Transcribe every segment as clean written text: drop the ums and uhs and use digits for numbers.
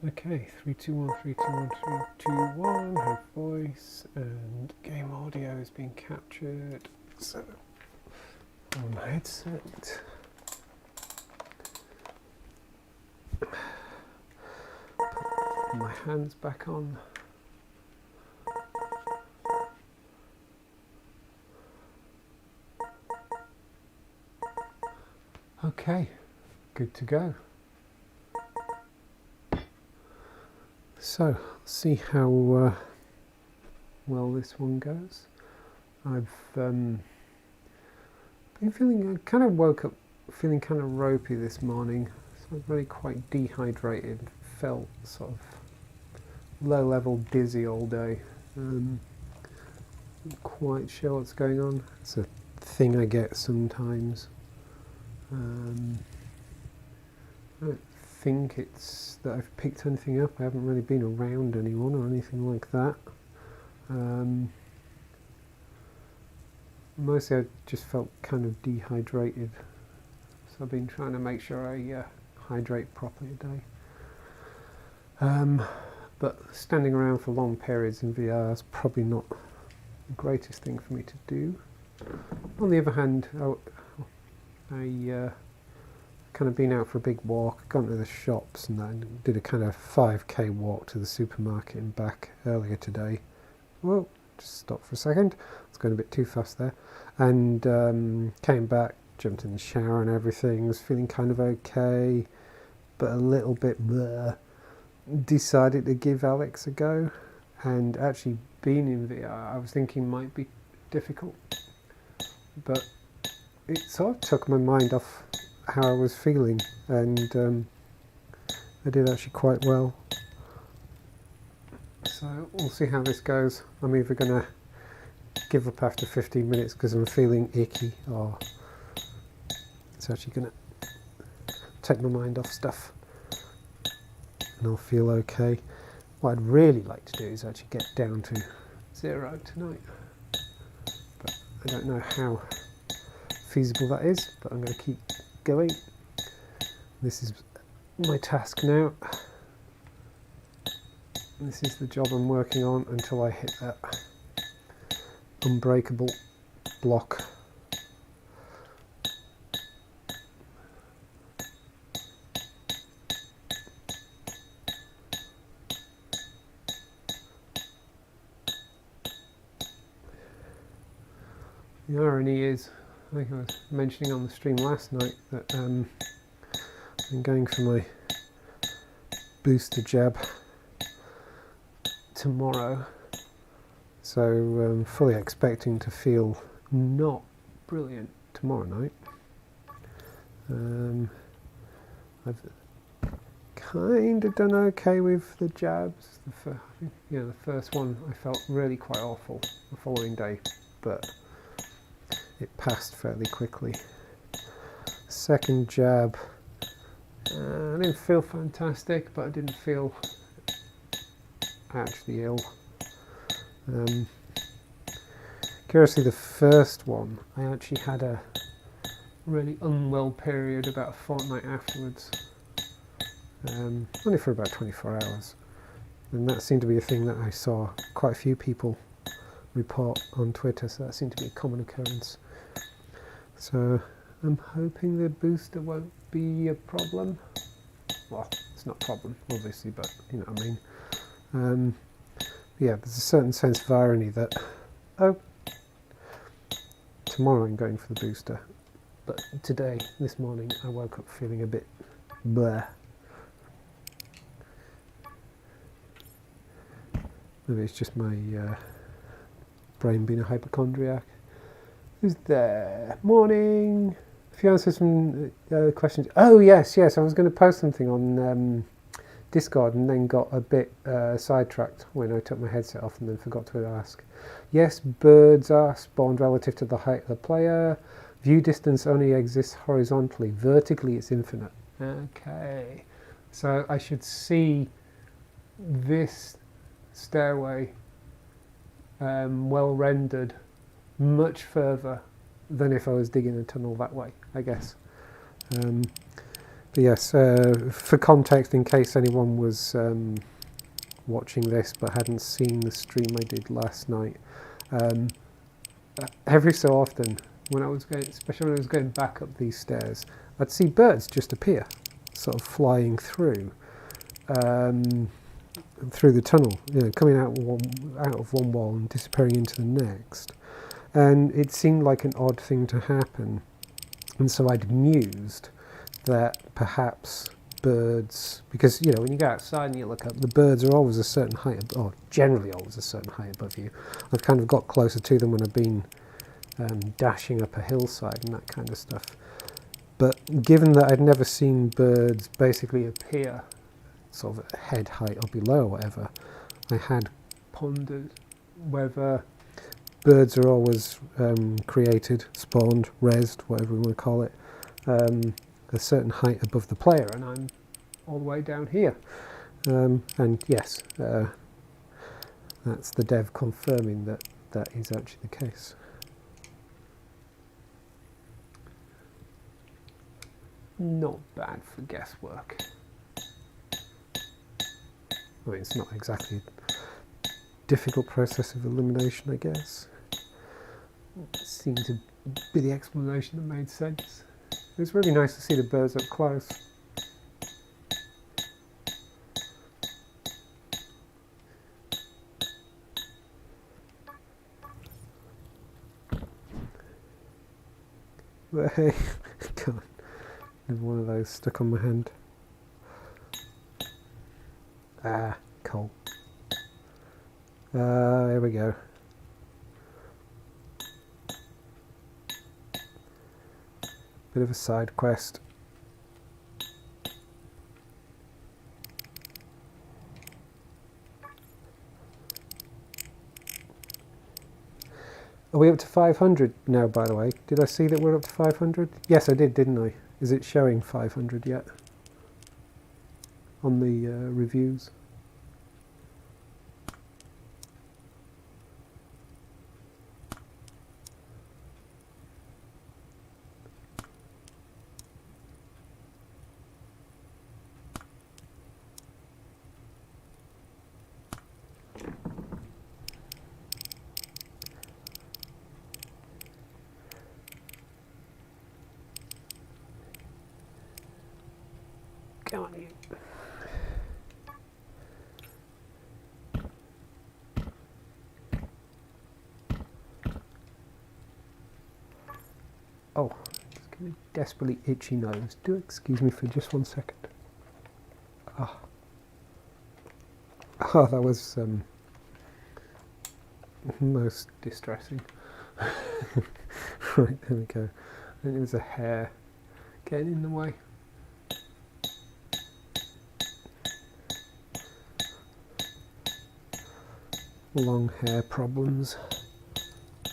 Okay, 3, 2, 1, 3, 2, 1, 3, 2, 1, have voice, and game audio is being captured. So, on my headset. Put my hands back on. Okay, good to go. So, let's see how well this one goes. I've been feeling, I kind of woke up feeling kind of ropey this morning. So I was really quite dehydrated, felt sort of low level dizzy all day. Not quite sure what's going on. It's a thing I get sometimes. I don't think it's that I've picked anything up. I haven't really been around anyone or anything like that. Mostly I just felt kind of dehydrated, so I've been trying to make sure I hydrate properly a day. But standing around for long periods in VR is probably not the greatest thing for me to do. On the other hand, I kind of been out for a big walk, gone to the shops, and then did a kind of 5k walk to the supermarket and back earlier today. Whoa, just stop for a second. It's going a bit too fast there. And came back, jumped in the shower and everything. Was feeling kind of okay, but a little bit bleh. Decided to give Alex a go, and actually being in VR, I was thinking might be difficult, but it sort of took my mind off how I was feeling, and I did actually quite well. So we'll see how this goes. I'm either going to give up after 15 minutes because I'm feeling icky, or it's actually going to take my mind off stuff and I'll feel okay. What I'd really like to do is actually get down to 0 tonight, but I don't know how feasible that is, but I'm going to keep going. This is my task now. This is the job I'm working on until I hit that unbreakable block. The irony is, I think I was mentioning on the stream last night that I'm going for my booster jab tomorrow, so I'm fully expecting to feel not brilliant tomorrow night. I've kind of done okay with the jabs. The first one I felt really quite awful the following day, but it passed fairly quickly. Second jab, I didn't feel fantastic, but I didn't feel actually ill. Curiously, the first one, I actually had a really unwell period about a fortnight afterwards, only for about 24 hours. And that seemed to be a thing that I saw quite a few people report on Twitter, so that seemed to be a common occurrence. So I'm hoping the booster won't be a problem. Well, it's not a problem, obviously, but you know what I mean. Yeah, there's a certain sense of irony that, oh, tomorrow I'm going for the booster, but today, this morning, I woke up feeling a bit bleh. Maybe it's just my brain being a hypochondriac. Who's there? Morning! A few answers from questions. Oh yes, I was going to post something on Discord and then got a bit sidetracked when I took my headset off and then forgot to ask. Yes, birds are spawned relative to the height of the player. View distance only exists horizontally. Vertically it's infinite. Okay. So I should see this stairway well rendered much further than if I was digging a tunnel that way, I guess. But yes, for context, in case anyone was watching this but hadn't seen the stream I did last night, every so often, when I was going, especially when I was going back up these stairs, I'd see birds just appear, sort of flying through the tunnel, you know, coming out of one wall and disappearing into the next. And it seemed like an odd thing to happen, and so I'd mused that perhaps birds, because you know when you go outside and you look up, the birds are always a certain height, or generally always a certain height above you. I've kind of got closer to them when I've been dashing up a hillside and that kind of stuff. But given that I'd never seen birds basically appear sort of at head height or below or whatever, I had pondered whether birds are always created, spawned, rezzed, whatever we want to call it, a certain height above the player, and I'm all the way down here. And yes, that's the dev confirming that that is actually the case. Not bad for guesswork. I mean, it's not exactly a difficult process of elimination, I guess. It seemed to be the explanation that made sense. It's really nice to see the birds up close. But hey, God, there's one of those stuck on my hand. Ah, coal. Here we go. Bit of a side quest. Are we up to 500 now, by the way? Did I see that we're up to 500? Yes, I did, didn't I? Is it showing 500 yet on the reviews? Come on, you. Oh, it's getting a desperately itchy nose. Do excuse me for just 1 second. Ah, oh, that was most distressing. Right, there we go. I think it was a hair getting in the way. Long hair problems. I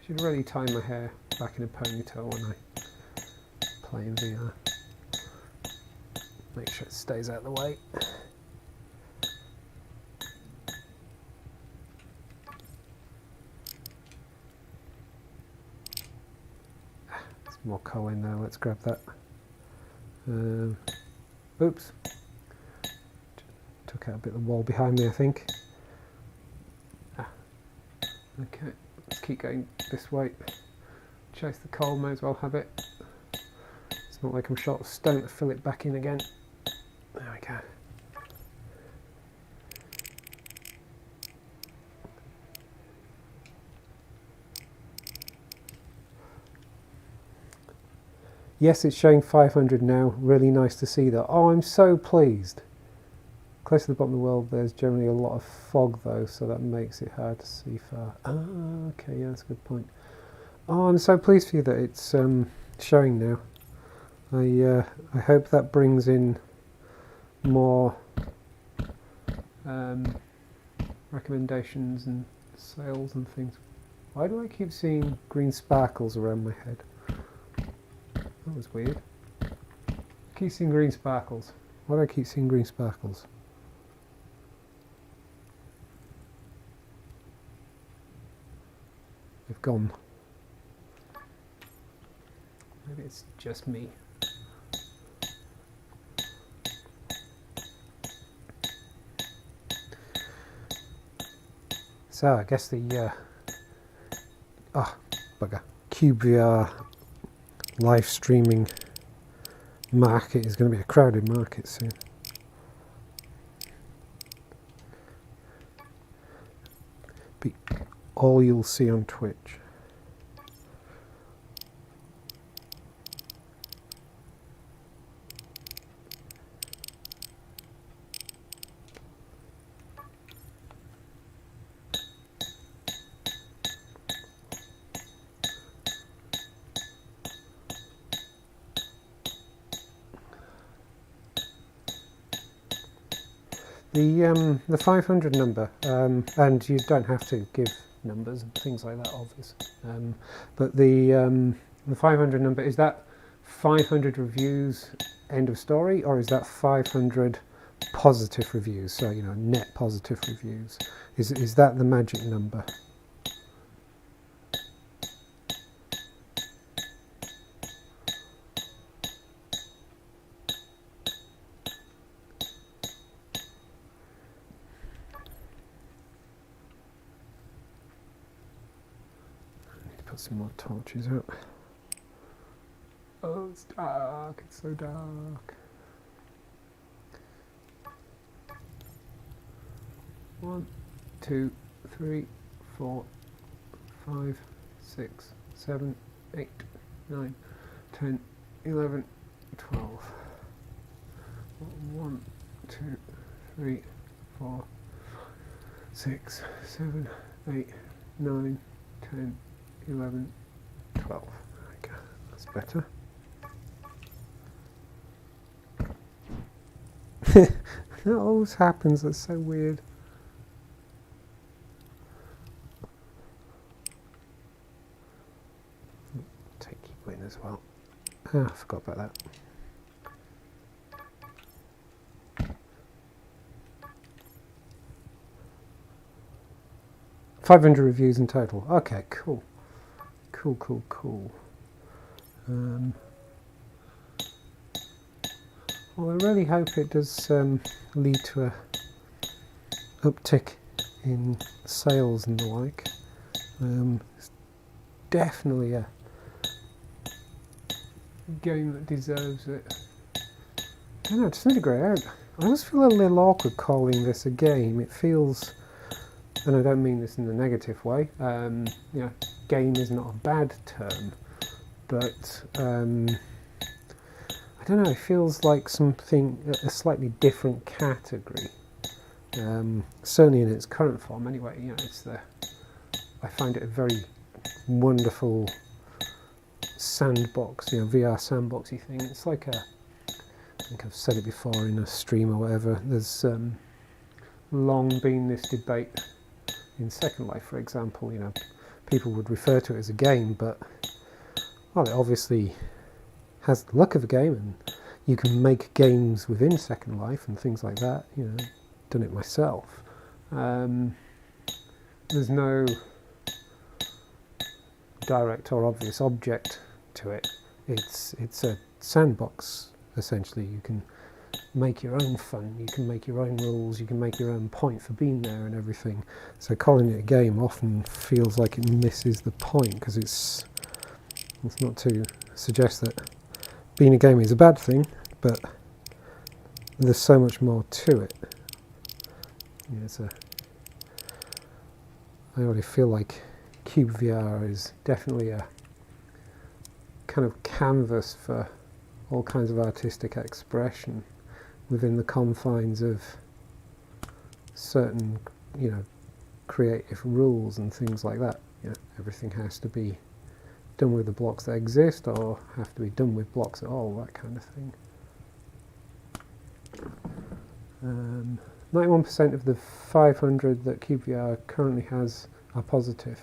should really tie my hair back in a ponytail when I play in VR. Make sure it stays out of the way. There's more coal in there, let's grab that. Oops. Took out a bit of the wall behind me, I think. Okay, let's keep going this way. Chase the coal, may as well have it. It's not like I'm short of stone to fill it back in again. There we go. Yes, it's showing 500 now. Really nice to see that. Oh, I'm so pleased. Close to the bottom of the world, there's generally a lot of fog though, so that makes it hard to see far. Ah, okay, yeah, that's a good point. Oh, I'm so pleased for you that it's showing now. I hope that brings in more recommendations and sales and things. Why do I keep seeing green sparkles around my head? That was weird. I keep seeing green sparkles. Why do I keep seeing green sparkles? They've gone. Maybe it's just me. So I guess the bugger, cyubeVR live streaming market is going to be a crowded market soon. Be all you'll see on Twitch. The 500 number, and you don't have to give numbers and things like that, obviously. But the 500 number, is that 500 reviews, end of story, or is that 500 positive reviews? So net positive reviews. Is that the magic number? Put some more torches out. Oh, it's dark, it's so dark. 1, 2, 3, 4, 5, 6, 7, 8, 9, 10, 11, 12. 1, 2, 3, 4, 6, 7, 8, 9, 10, 11, 12. Okay, that's better. That always happens, that's so weird. Take you in as well. I forgot about that. $500 reviews in total. Okay, cool. Cool. Well, I really hope it does lead to a uptick in sales and the like. It's definitely a game that deserves it. I don't know, to some degree, I always feel a little awkward calling this a game. It feels, and I don't mean this in a negative way, game is not a bad term, but I don't know, it feels like something, a slightly different category. Certainly in its current form anyway, I find it a very wonderful sandbox, VR sandboxy thing. It's like I think I've said it before in a stream or whatever, there's long been this debate in Second Life, for example, people would refer to it as a game, but, well, it obviously has the look of a game, and you can make games within Second Life and things like that. Done it myself. There's no direct or obvious object to it. It's a sandbox, essentially. You can make your own fun, you can make your own rules, you can make your own point for being there and everything. So calling it a game often feels like it misses the point, because it's not to suggest that being a game is a bad thing, but there's so much more to it. I already feel like cyubeVR is definitely a kind of canvas for all kinds of artistic expression within the confines of certain, creative rules and things like that. Everything has to be done with the blocks that exist, or have to be done with blocks at all, that kind of thing. 91% of the 500 that cyubeVR currently has are positive.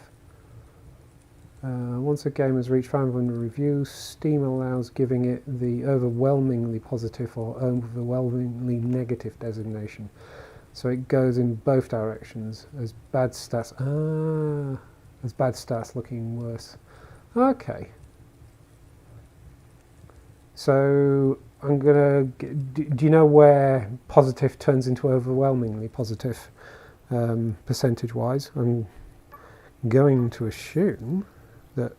Once a game has reached 500 reviews, Steam allows giving it the overwhelmingly positive or overwhelmingly negative designation. So it goes in both directions, as bad stats looking worse. Okay. So I'm gonna. Do you know where positive turns into overwhelmingly positive? percentage-wise. I'm going to assume that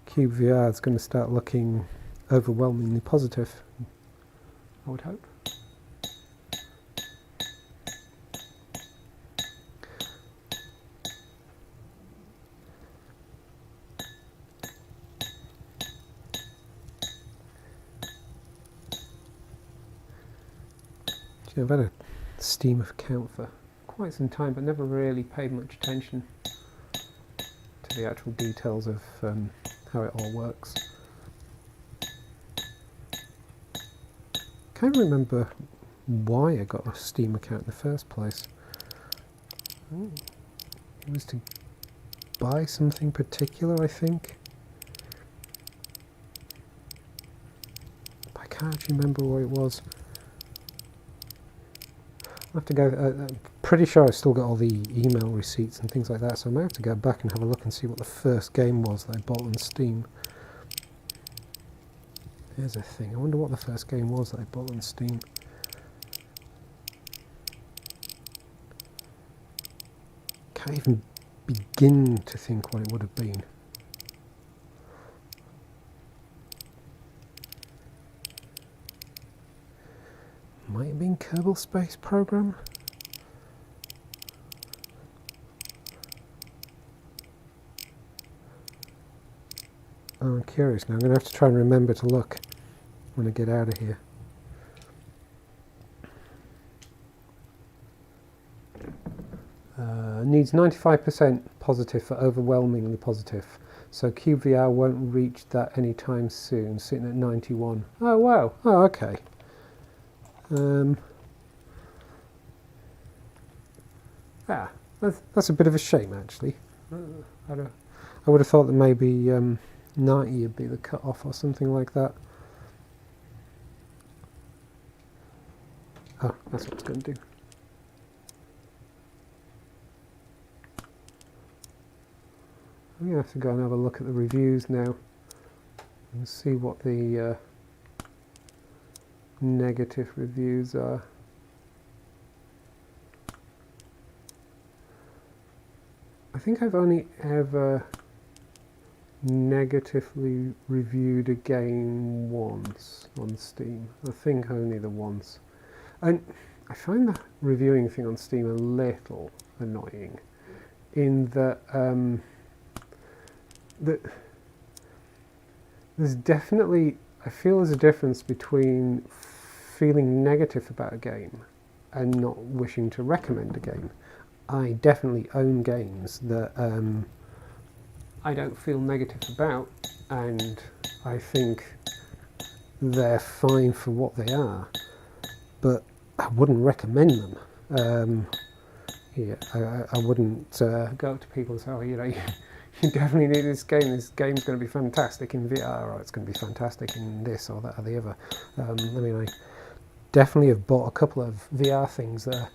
cyubeVR is going to start looking overwhelmingly positive, I would hope. I've had a Steam account for quite some time, but never really paid much attention to the actual details of how it all works. Can't remember why I got a Steam account in the first place. It was to buy something particular, I think. I can't actually remember what it was. I have to go, I'm pretty sure I've still got all the email receipts and things like that, so I might have to go back and have a look and see what the first game was that I bought on Steam. Here's a thing, I wonder what the first game was that I bought on Steam. Can't even begin to think what it would have been. Might have been Kerbal Space Program. Oh, I'm curious now. I'm going to have to try and remember to look when I get out of here. Needs 95% positive for overwhelmingly positive. So cyubeVR won't reach that anytime soon, sitting at 91. Oh wow, oh okay. That's a bit of a shame actually. I would have thought that maybe 90 would be the cut-off or something like that. Oh, that's what it's going to do. I'm going to have to go and have a look at the reviews now and see what the negative reviews are. I think I've only ever negatively reviewed a game once on Steam. I think only the once. And I find that reviewing thing on Steam a little annoying in that there's definitely, I feel there's a difference between feeling negative about a game and not wishing to recommend a game. I definitely own games that I don't feel negative about, and I think they're fine for what they are, but I wouldn't recommend them. Yeah, I wouldn't go up to people and say, oh, you know, you definitely need this game. This game's going to be fantastic in VR, or it's going to be fantastic in this or that or the other. I mean, I definitely have bought a couple of VR things that are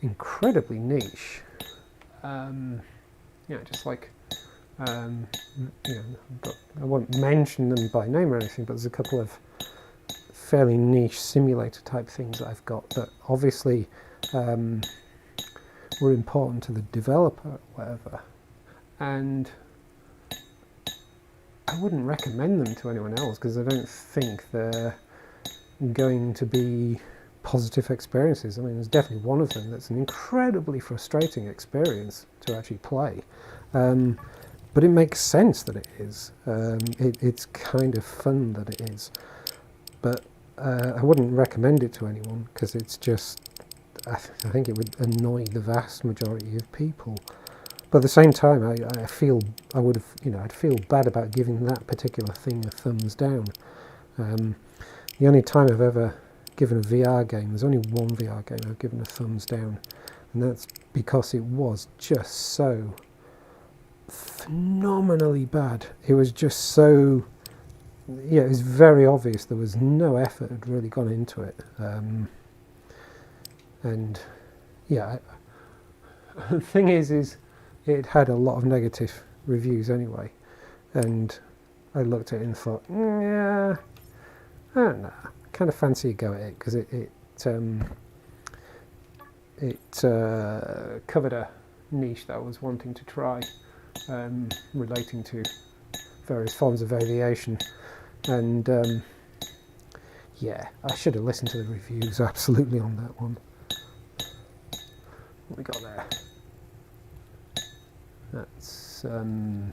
incredibly niche. Yeah, just like, you know, I won't mention them by name or anything, but there's a couple of fairly niche simulator type things that I've got that obviously were important to the developer or whatever. And I wouldn't recommend them to anyone else because I don't think they're going to be positive experiences. I mean, there's definitely one of them that's an incredibly frustrating experience to actually play. But it makes sense that it is. It's kind of fun that it is. But I wouldn't recommend it to anyone because it's just, I think it would annoy the vast majority of people. But at the same time, I feel I would have, you know, I'd feel bad about giving that particular thing a thumbs down. The only time I've ever given a VR game, there's only one VR game I've given a thumbs down, and that's because it was just so phenomenally bad. It was just so, yeah, it was very obvious there was no effort had really gone into it. And yeah, the thing is it had a lot of negative reviews anyway, and I looked at it and thought, yeah, I don't know, kind of fancy a go at it because it it covered a niche that I was wanting to try, relating to various forms of aviation, and yeah, I should have listened to the reviews absolutely on that one. What we got there? That's yeah,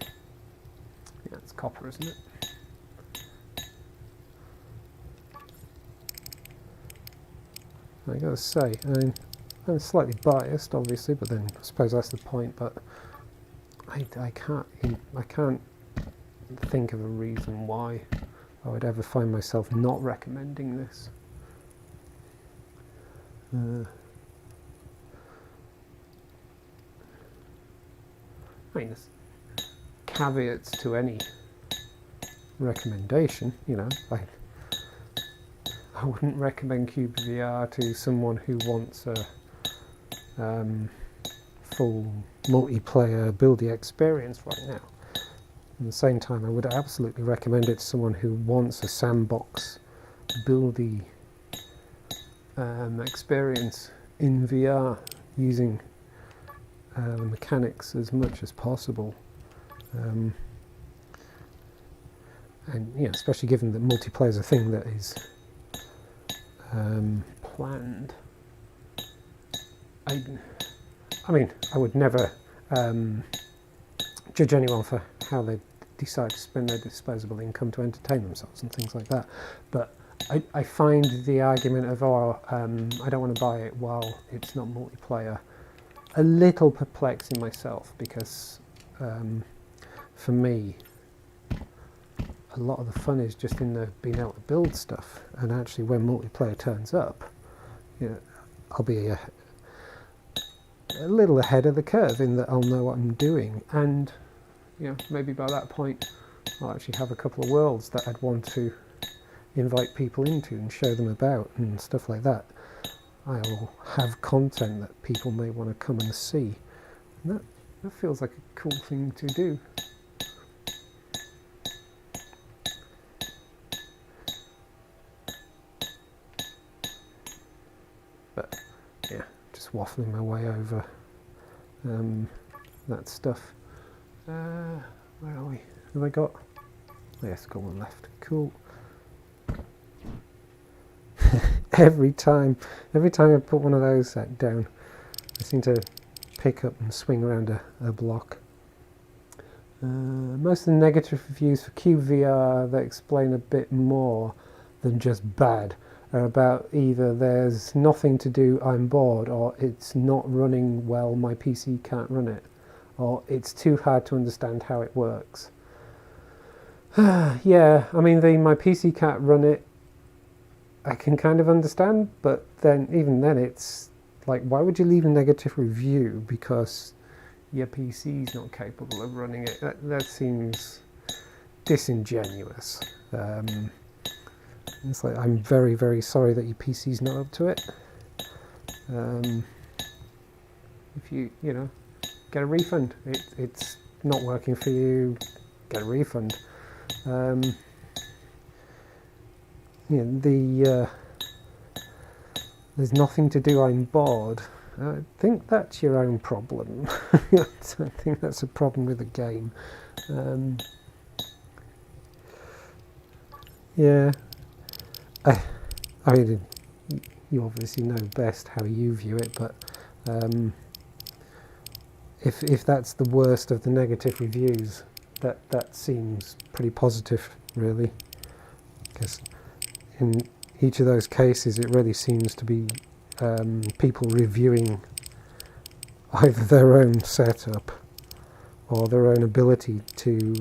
it's copper, isn't it? I gotta say, I'm slightly biased, obviously, but then I suppose that's the point. But I can't think of a reason why I would ever find myself not recommending this. I mean, there's caveats to any recommendation, you know, like I wouldn't recommend cyubeVR to someone who wants a full multiplayer buildy experience right now. At the same time, I would absolutely recommend it to someone who wants a sandbox buildy experience in VR, using the mechanics as much as possible, and you know, especially given that multiplayer is a thing that is planned. I mean, I would never judge anyone for how they decide to spend their disposable income to entertain themselves and things like that, but I find the argument of, oh, I don't want to buy it while it's not multiplayer, a little perplexing myself, because for me, a lot of the fun is just in the being able to build stuff, and actually when multiplayer turns up, you know, I'll be a little ahead of the curve in that I'll know what I'm doing, and you know, maybe by that point I'll actually have a couple of worlds that I'd want to invite people into and show them about and stuff like that. I'll have content that people may want to come and see, and that feels like a cool thing to do. But yeah, just waffling my way over that stuff. Where are we? Have I got? Oh, yes, got one left. Cool. every time I put one of those down, I seem to pick up and swing around a block. Most of the negative reviews for cyubeVR that explain a bit more than just bad are about either there's nothing to do, I'm bored, or it's not running well, my PC can't run it, or it's too hard to understand how it works. Yeah, I mean, my PC can't run it, I can kind of understand, but then even then it's like, why would you leave a negative review because your PC's not capable of running it? That seems disingenuous. It's like, I'm very, very sorry that your PC's not up to it. If you know, get a refund. It's not working for you, get a refund. You know, there's nothing to do, I'm bored. I think that's your own problem. I think that's a problem with the game. Yeah. I mean, you obviously know best how you view it, but if that's the worst of the negative reviews, that seems pretty positive, really, because in each of those cases it really seems to be people reviewing either their own setup or their own ability to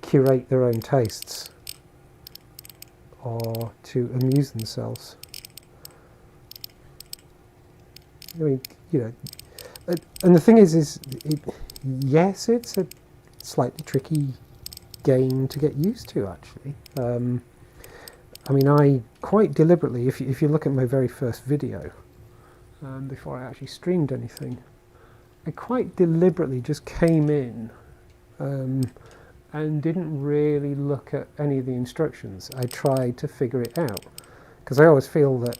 curate their own tastes or to amuse themselves. I mean, you know, and the thing is yes, it's a slightly tricky game to get used to, actually. I mean, I quite deliberately, if you look at my very first video, before I actually streamed anything, I quite deliberately just came in and didn't really look at any of the instructions. I tried to figure it out, because I always feel that,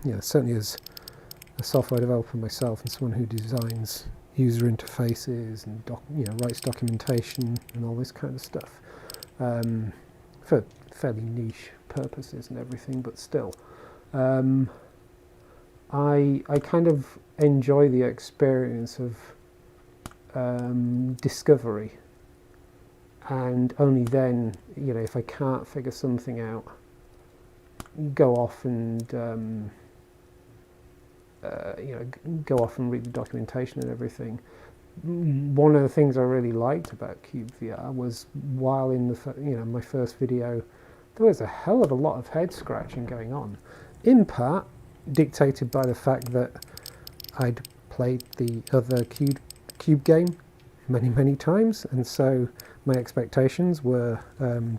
you know, certainly as a software developer myself and someone who designs user interfaces and writes documentation and all this kind of stuff for fairly niche purposes and everything, but still, I kind of enjoy the experience of discovery, and only then, if I can't figure something out, go off and go off and read the documentation and everything. One of the things I really liked about cyubeVR was, while in the my first video, there was a hell of a lot of head scratching going on, in part dictated by the fact that I'd played the other cube game many times, and so my expectations were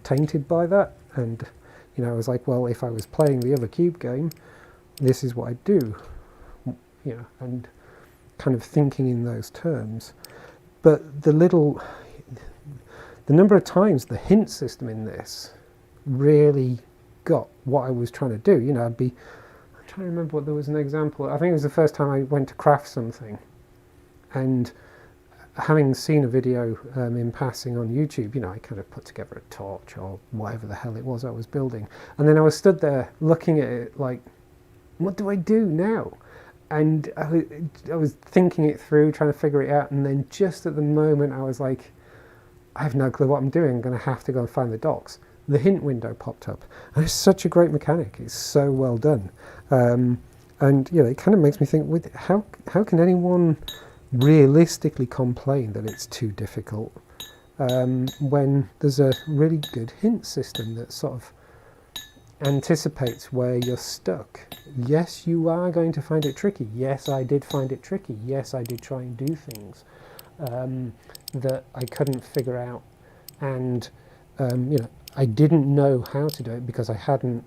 tainted by that. And I was like, well, if I was playing the other cube game, this is what I'd do, and kind of thinking in those terms. But the number of times the hint system in this really got what I was trying to do. I'm trying to remember what there was an example. I think it was the first time I went to craft something, and having seen a video in passing on YouTube, I kind of put together a torch or whatever the hell it was I was building, and then I was stood there looking at it like, what do I do now? And I was thinking it through, trying to figure it out, and then just at the moment I was like, I have no clue what I'm doing, I'm going to have to go and find the docs. The hint window popped up, and it's such a great mechanic, it's so well done. And it kind of makes me think, how can anyone realistically complain that it's too difficult when there's a really good hint system that sort of anticipates where you're stuck. Yes, you are going to find it tricky. Yes, I did find it tricky. Yes, I did try and do things that I couldn't figure out, and I didn't know how to do it because I hadn't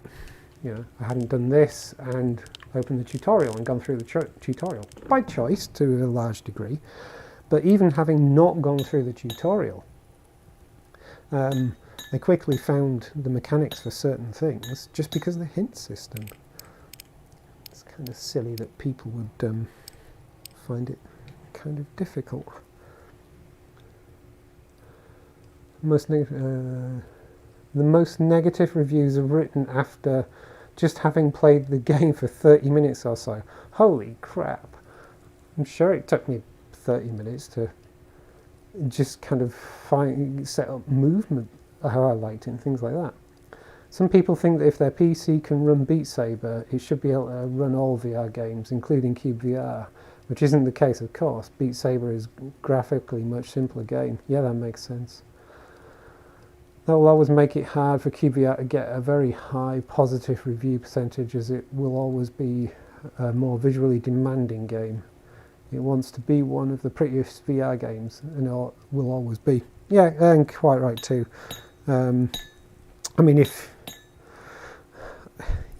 done this and opened the tutorial and gone through the tutorial by choice to a large degree. But even having not gone through the tutorial, I quickly found the mechanics for certain things just because of the hint system. It's kind of silly that people would find it kind of difficult. The most negative reviews are written after just having played the game for 30 minutes or so. Holy crap. I'm sure it took me 30 minutes to just kind of set up movement how I liked it and things like that. Some people think that if their PC can run Beat Saber, it should be able to run all VR games, including cyubeVR, which isn't the case, of course. Beat Saber is graphically a much simpler game. Yeah, that makes sense. That will always make it hard for cyubeVR to get a very high positive review percentage, as it will always be a more visually demanding game. It wants to be one of the prettiest VR games, and it will always be. Yeah, and quite right too. I mean, if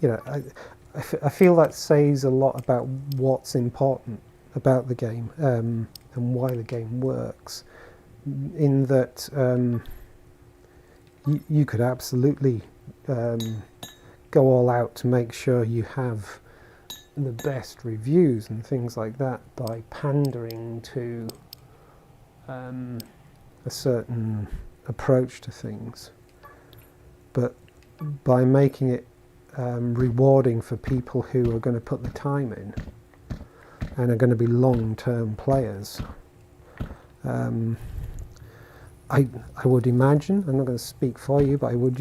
I feel that says a lot about what's important about the game and why the game works. In that, you could absolutely go all out to make sure you have the best reviews and things like that by pandering to a certain approach to things, but by making it rewarding for people who are going to put the time in and are going to be long-term players. I would imagine, I'm not going to speak for you, but I would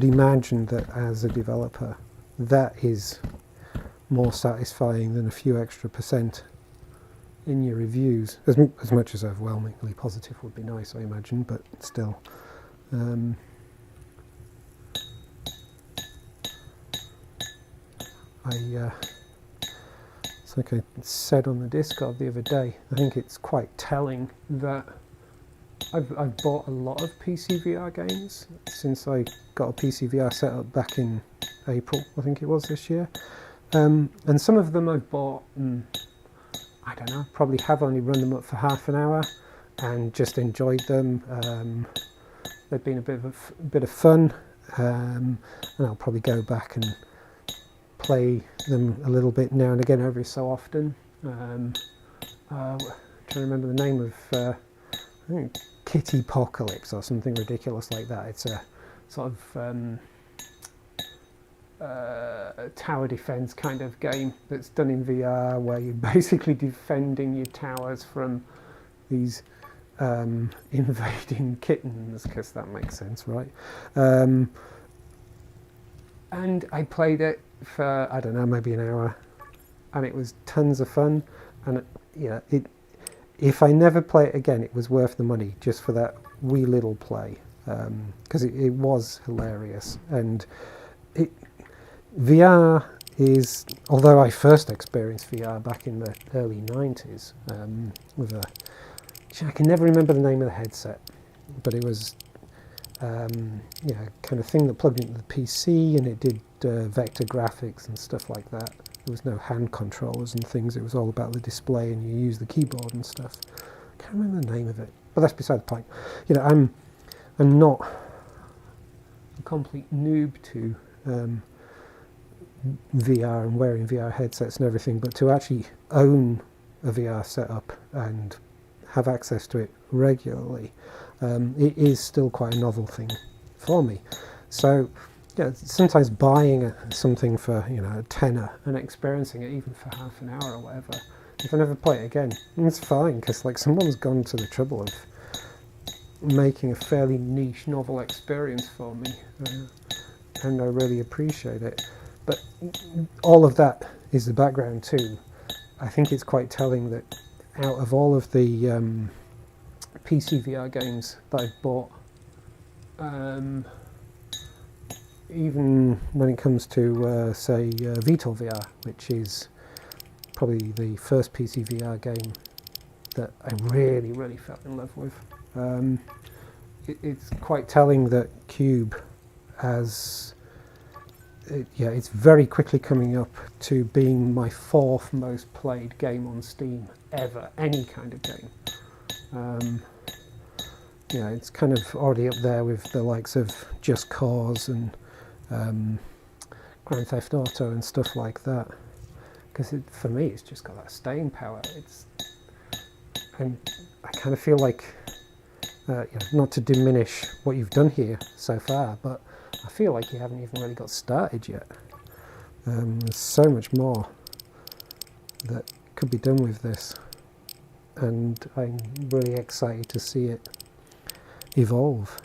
imagine that as a developer, that is more satisfying than a few extra % in your reviews. As much as overwhelmingly positive would be nice, I imagine, but still. It's like I said on the Discord the other day, I think it's quite telling that I've bought a lot of PC VR games since I got a PC VR set up back in April, I think it was this year. And some of them I've bought, I don't know, probably have only run them up for half an hour and just enjoyed them. They've been a bit of fun, and I'll probably go back and play them a little bit now and again every so often. I'm trying to remember the name of I think Kitty Apocalypse or something ridiculous like that. It's a sort of tower defense kind of game that's done in VR, where you're basically defending your towers from these invading kittens, because that makes sense, right? And I played it for, I don't know, maybe an hour, and it was tons of fun. And yeah, if I never play it again, it was worth the money just for that wee little play, because it was hilarious. And VR is, although I first experienced VR back in the early 90s with I can never remember the name of the headset, but it was yeah, kind of thing that plugged into the PC, and it did vector graphics and stuff like that. There was no hand controllers and things. It was all about the display, and you use the keyboard and stuff. I can't remember the name of it, but that's beside the point. You know, I'm not a complete noob to VR and wearing VR headsets and everything, but to actually own a VR setup and have access to it regularly, it is still quite a novel thing for me. So yeah, sometimes buying something for, you know, a tenner and experiencing it even for half an hour or whatever, if I never play it again, it's fine, because like someone's gone to the trouble of making a fairly niche novel experience for me, and I really appreciate it. But all of that is the background too. I think it's quite telling that out of all of the PC VR games that I've bought, even when it comes to say Vitor VR, which is probably the first PC VR game that I really fell in love with, it's quite telling that Cube has, yeah, it's very quickly coming up to being my 4th most played game on Steam ever, any kind of game. Yeah, it's kind of already up there with the likes of Just Cause and Grand Theft Auto and stuff like that, because for me it's just got that staying power. And I kind of feel like, you know, not to diminish what you've done here so far, but I feel like you haven't even really got started yet. There's so much more that could be done with this, and I'm really excited to see it evolve.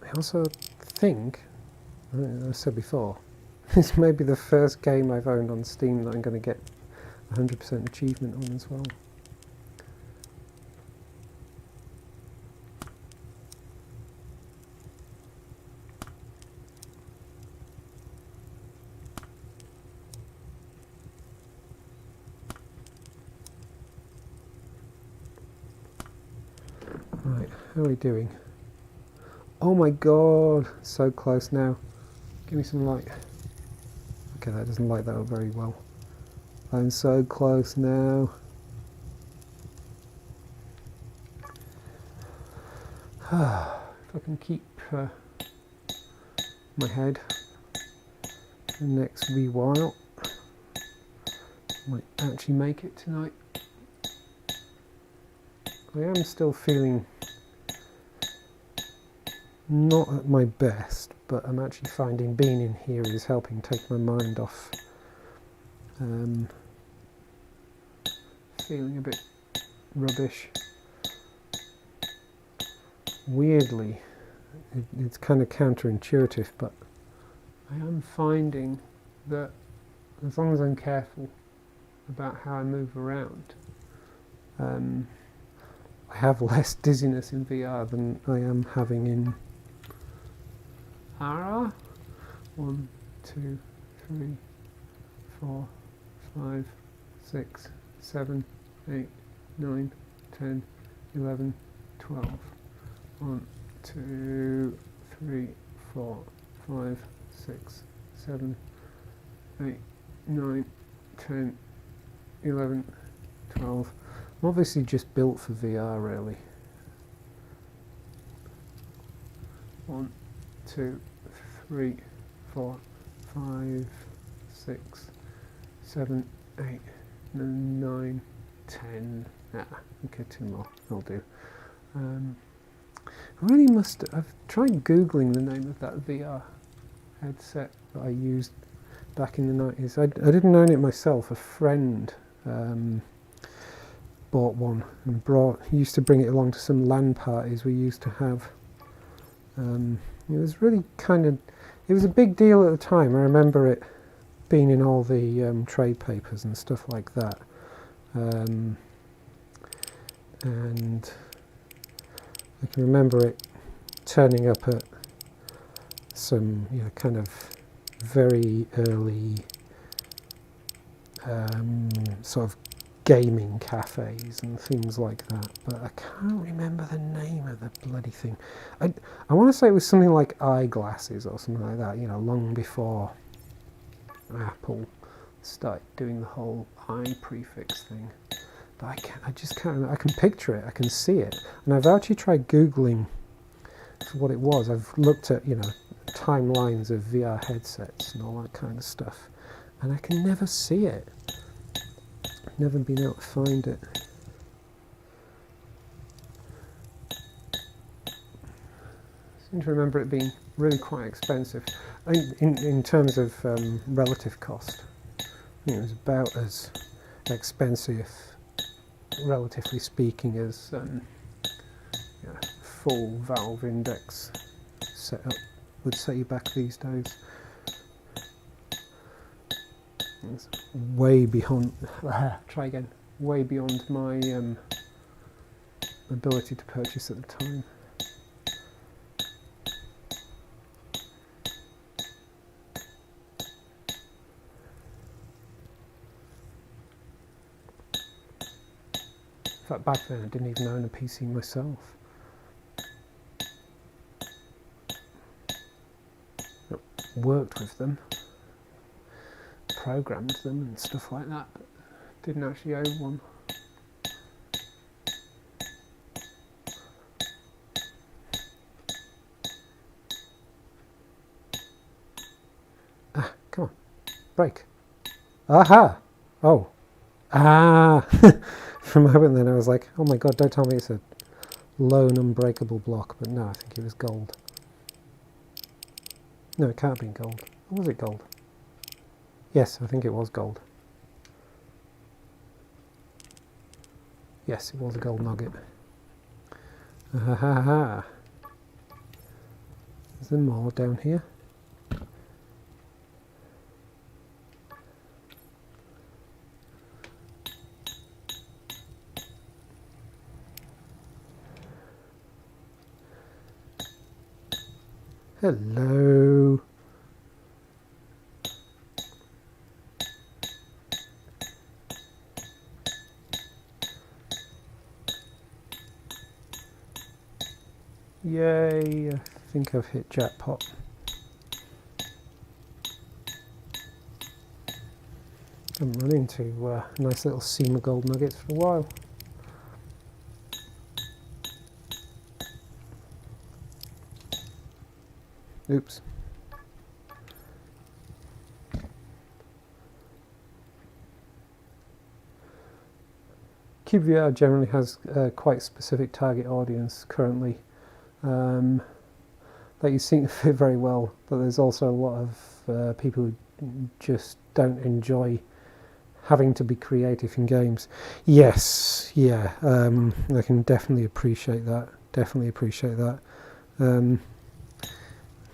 I also think, I said before, this may be the first game I've owned on Steam that I'm going to get 100% achievement on as well. Right, how are we doing? Oh my god, so close now. Give me some light. Okay, that doesn't light that up very well. I'm so close now. If I can keep my head for the next wee while, might actually make it tonight. I am still feeling not at my best, but I'm actually finding being in here is helping take my mind off feeling a bit rubbish. Weirdly, it's kind of counterintuitive, but I am finding that as long as I'm careful about how I move around, I have less dizziness in VR than I am having in ARA. 1, 2, 3, 4, 5, 6, 7, 8, 9, 10, 11, 12. 1, 2, 3, 4, 5, 6, 7, 8, 9, 10, 11, 12. I'm obviously just built for VR, really. 1, 2, 3, 4, 5, 6, 7, 8, 9, 10. Okay, 2 more. I'll do. I've tried Googling the name of that VR headset that I used back in the 90s. I didn't own it myself. A friend bought one and he used to bring it along to some LAN parties we used to have. It was really it was a big deal at the time. I remember it being in all the trade papers and stuff like that. And I can remember it turning up at some, kind of very early sort of gaming cafes and things like that, but I can't remember the name of the bloody thing. I want to say it was something like eyeglasses or something like that, long before Apple started doing the whole eye prefix thing. But I just can't remember. I can picture it, I can see it, and I've actually tried Googling for what it was. I've looked at, timelines of VR headsets and all that kind of stuff, and I can never see it. I've never been able to find it. I seem to remember it being really quite expensive. I think in terms of relative cost, I think it was about as expensive, relatively speaking, as full valve index setup would set you back these days. It's way beyond. Try again. Way beyond my ability to purchase at the time. In fact, back then I didn't even own a PC myself. I worked with them, programmed them and stuff like that, but didn't actually own one. Come on, break. Aha! Oh. Ah! For a moment then I was like, oh my god, don't tell me it's a lone unbreakable block, but no, I think it was gold. No, it can't have been gold. Or was it gold? Yes, I think it was gold. Yes, it was a gold nugget. Ha ha ha. Is there more down here? Hello. Yay, I think I've hit jackpot. I haven't run into nice little seam of gold nuggets for a while. Oops. cyubeVR generally has a quite specific target audience currently that you seem to fit very well, but there's also a lot of people who just don't enjoy having to be creative in games. Yes, yeah, I can definitely appreciate that. Definitely appreciate that.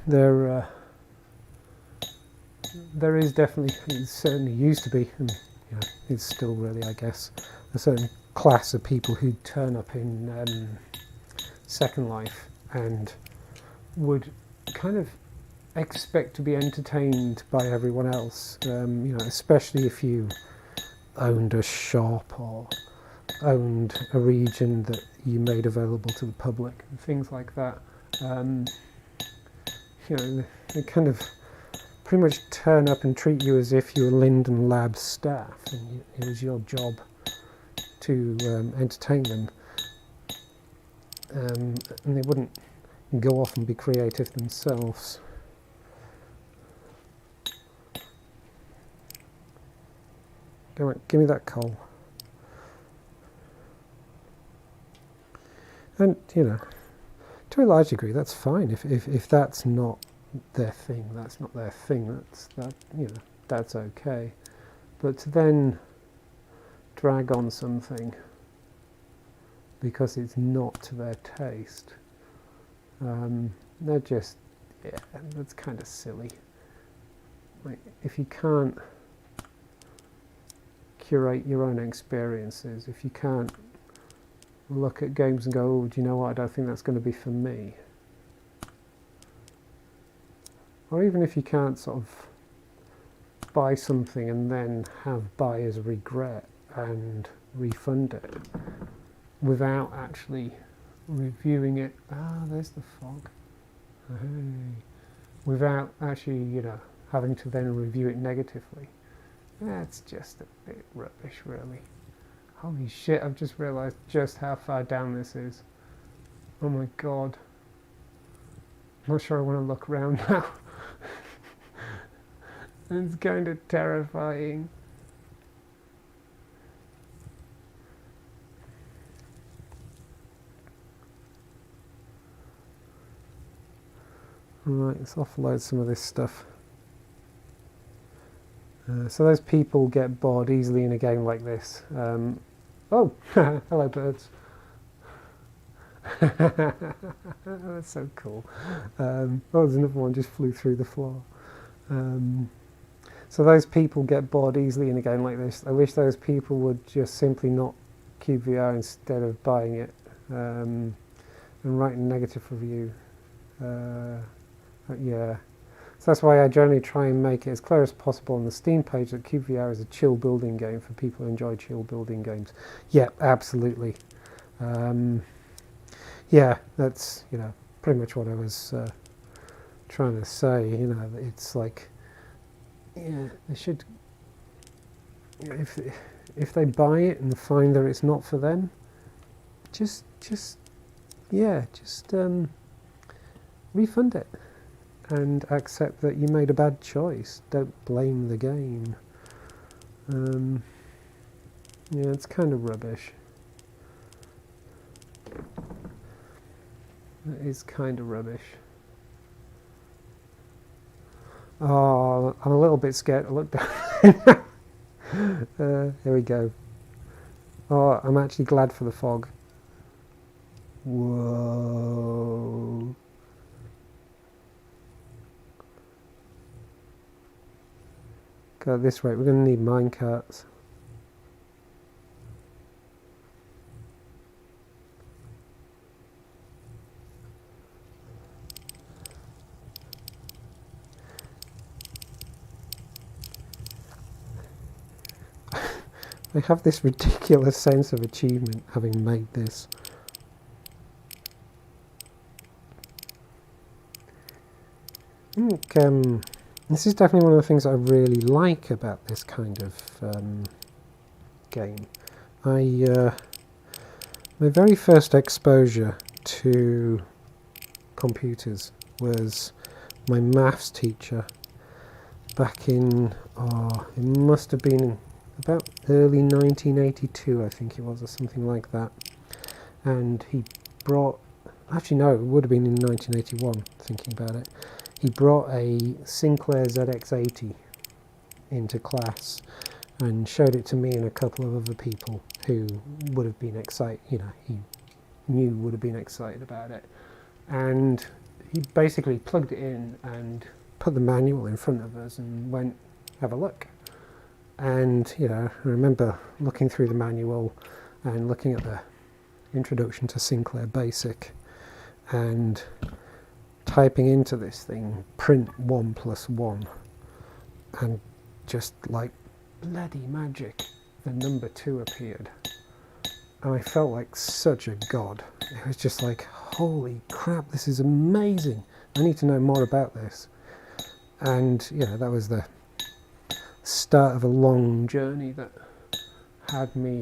There is definitely, it certainly used to be, and it's still really, I guess, a certain class of people who turn up in Second Life and would kind of expect to be entertained by everyone else, especially if you owned a shop or owned a region that you made available to the public and things like that. They kind of pretty much turn up and treat you as if you were Linden Labs staff and it was your job to entertain them, and they wouldn't go off and be creative themselves. Go on, give me that coal. And, you know, to a large degree, that's fine. If that's not their thing, that's not their thing. That's okay. But to then drag on something because it's not to their taste, they're just, yeah, that's kind of silly. Like, if you can't curate your own experiences, if you can't look at games and go, oh, do you know what, I don't think that's going to be for me. Or even if you can't sort of buy something and then have buyer's regret and refund it without actually reviewing it. Ah, there's the fog. Hey. Without actually, you know, having to then review it negatively. That's just a bit rubbish, really. Holy shit, I've just realised just how far down this is. Oh my god. I'm not sure I want to look around now. It's kind of terrifying. Right, let's offload some of this stuff. So those people get bored easily in a game like this. Oh, hello birds. That's so cool. Oh, there's another one just flew through the floor. So those people get bored easily in a game like this. I wish those people would just simply not cyubeVR instead of buying it and write a negative review. Yeah. So that's why I generally try and make it as clear as possible on the Steam page that cyubeVR is a chill building game for people who enjoy chill building games. Yeah, absolutely. Yeah, that's, you know, pretty much what I was trying to say. You know, it's like, yeah, they should, you know, if they buy it and find that it's not for them, just refund it and accept that you made a bad choice. Don't blame the game. Yeah, it's kind of rubbish. It is kind of rubbish. Oh, I'm a little bit scared to look down. Here we go. Oh, I'm actually glad for the fog. Whoa. Go at this rate, we're going to need minecarts. I have this ridiculous sense of achievement having made this. I think this is definitely one of the things I really like about this kind of game. My very first exposure to computers was my maths teacher back in, it must have been about early 1982, I think it was, or something like that. And he brought, actually no, it would have been in 1981, thinking about it. He brought a Sinclair ZX80 into class and showed it to me and a couple of other people who would have been excited, you know, he knew would have been excited about it. And he basically plugged it in and put the manual in front of us and went, have a look. And, you know, I remember looking through the manual and looking at the introduction to Sinclair Basic and typing into this thing, print 1+1, and just like bloody magic, the number 2 appeared. And I felt like such a god. It was just like, holy crap, this is amazing. I need to know more about this. And yeah, that was the start of a long journey that had me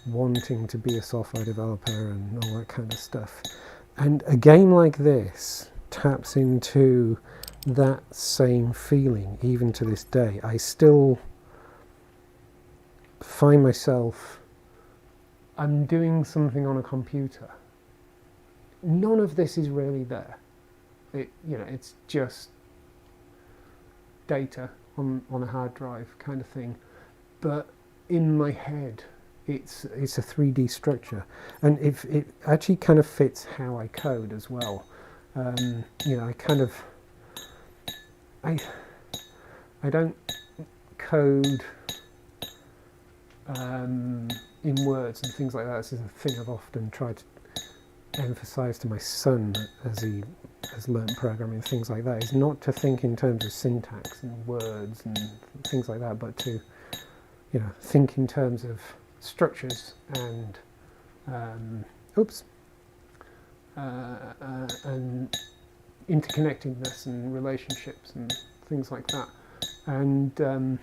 wanting to be a software developer and all that kind of stuff. And a game like this taps into that same feeling even to this day. I still find myself, I'm doing something on a computer. None of this is really there. It's just data on a hard drive kind of thing. But in my head, it's a 3D structure, and it actually kind of fits how I code as well. I don't code in words and things like that. This is a thing I've often tried to emphasize to my son as he has learned programming, things like that, is not to think in terms of syntax and words and things like that, but to think in terms of structures and and interconnectedness and relationships and things like that. And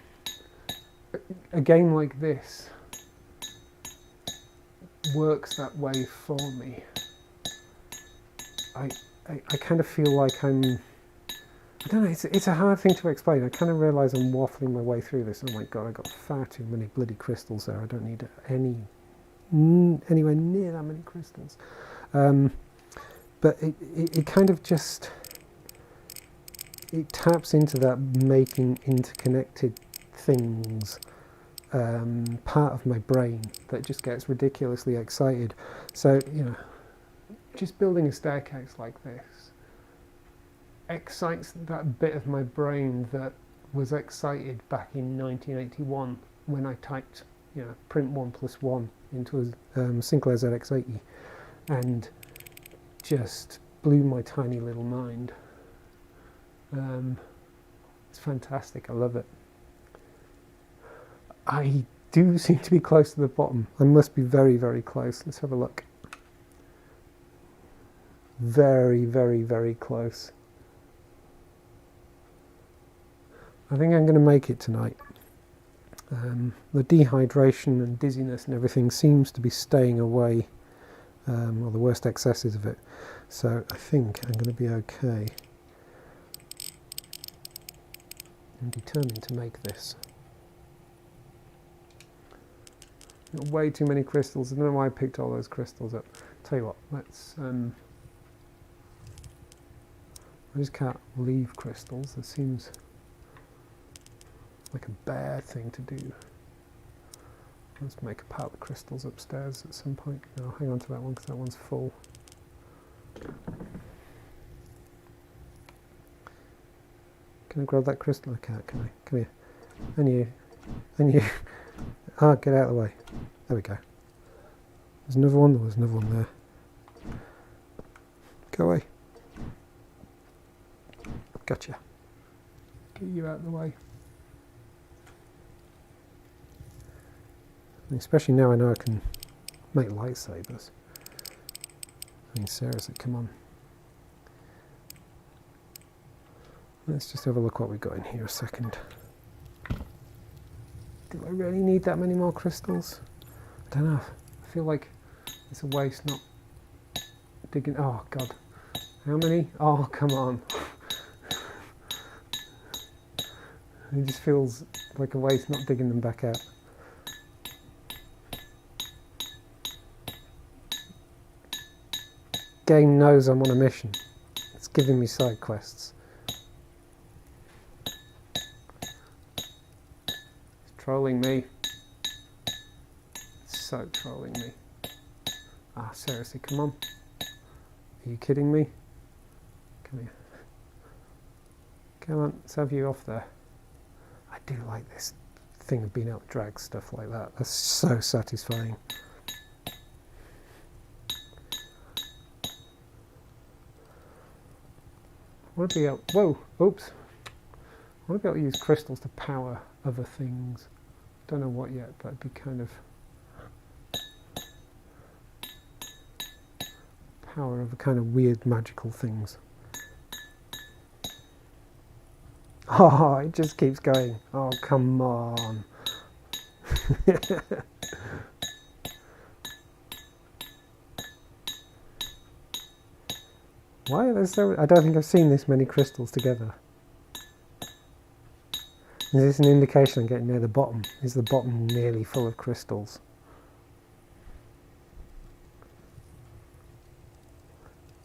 a game like this works that way for me. I kind of feel like I don't know, it's a hard thing to explain. I kind of realise I'm waffling my way through this. Oh my god, I got far too many bloody crystals there. I don't need anywhere near that many crystals. But it kind of just, it taps into that making interconnected things part of my brain that just gets ridiculously excited. So, just building a staircase like this excites that bit of my brain that was excited back in 1981 when I typed, print 1 + 1 into a Sinclair ZX80, and just blew my tiny little mind. It's fantastic. I love it. I do seem to be close to the bottom. I must be very, very close. Let's have a look. Very, very, very close. I think I'm going to make it tonight. The dehydration and dizziness and everything seems to be staying away, or the worst excesses of it. So I think I'm going to be okay. I'm determined to make this. Got way too many crystals. I don't know why I picked all those crystals up. Tell you what, let's... I just can't leave crystals. It seems like a bad thing to do. Let's make a pile of crystals upstairs at some point. No, hang on to that one because that one's full. Can I grab that crystal? I can't, can I? Come here. And you. And you. Ah, get out of the way. There we go. There's another one. There's another one there. Go away. Gotcha. Get you out of the way. And especially now I know I can make lightsabers. I mean, seriously, come on. Let's just have a look what we've got in here a second. Do I really need that many more crystals? I don't know. I feel like it's a waste not digging. Oh, God. How many? Oh, come on. It just feels like a waste not digging them back out. Game knows I'm on a mission. It's giving me side quests. It's trolling me. It's so trolling me. Ah, seriously, come on. Are you kidding me? Come here. Come on, let's have you off there. I do like this thing of being able to drag stuff like that. That's so satisfying. I want to be able, whoa, oops. I want to be able to use crystals to power other things. Don't know what yet, but it'd be kind of power of a kind of weird magical things. Oh, it just keeps going. Oh, come on. Why are there so... I don't think I've seen this many crystals together. Is this an indication I'm getting near the bottom? Is the bottom nearly full of crystals?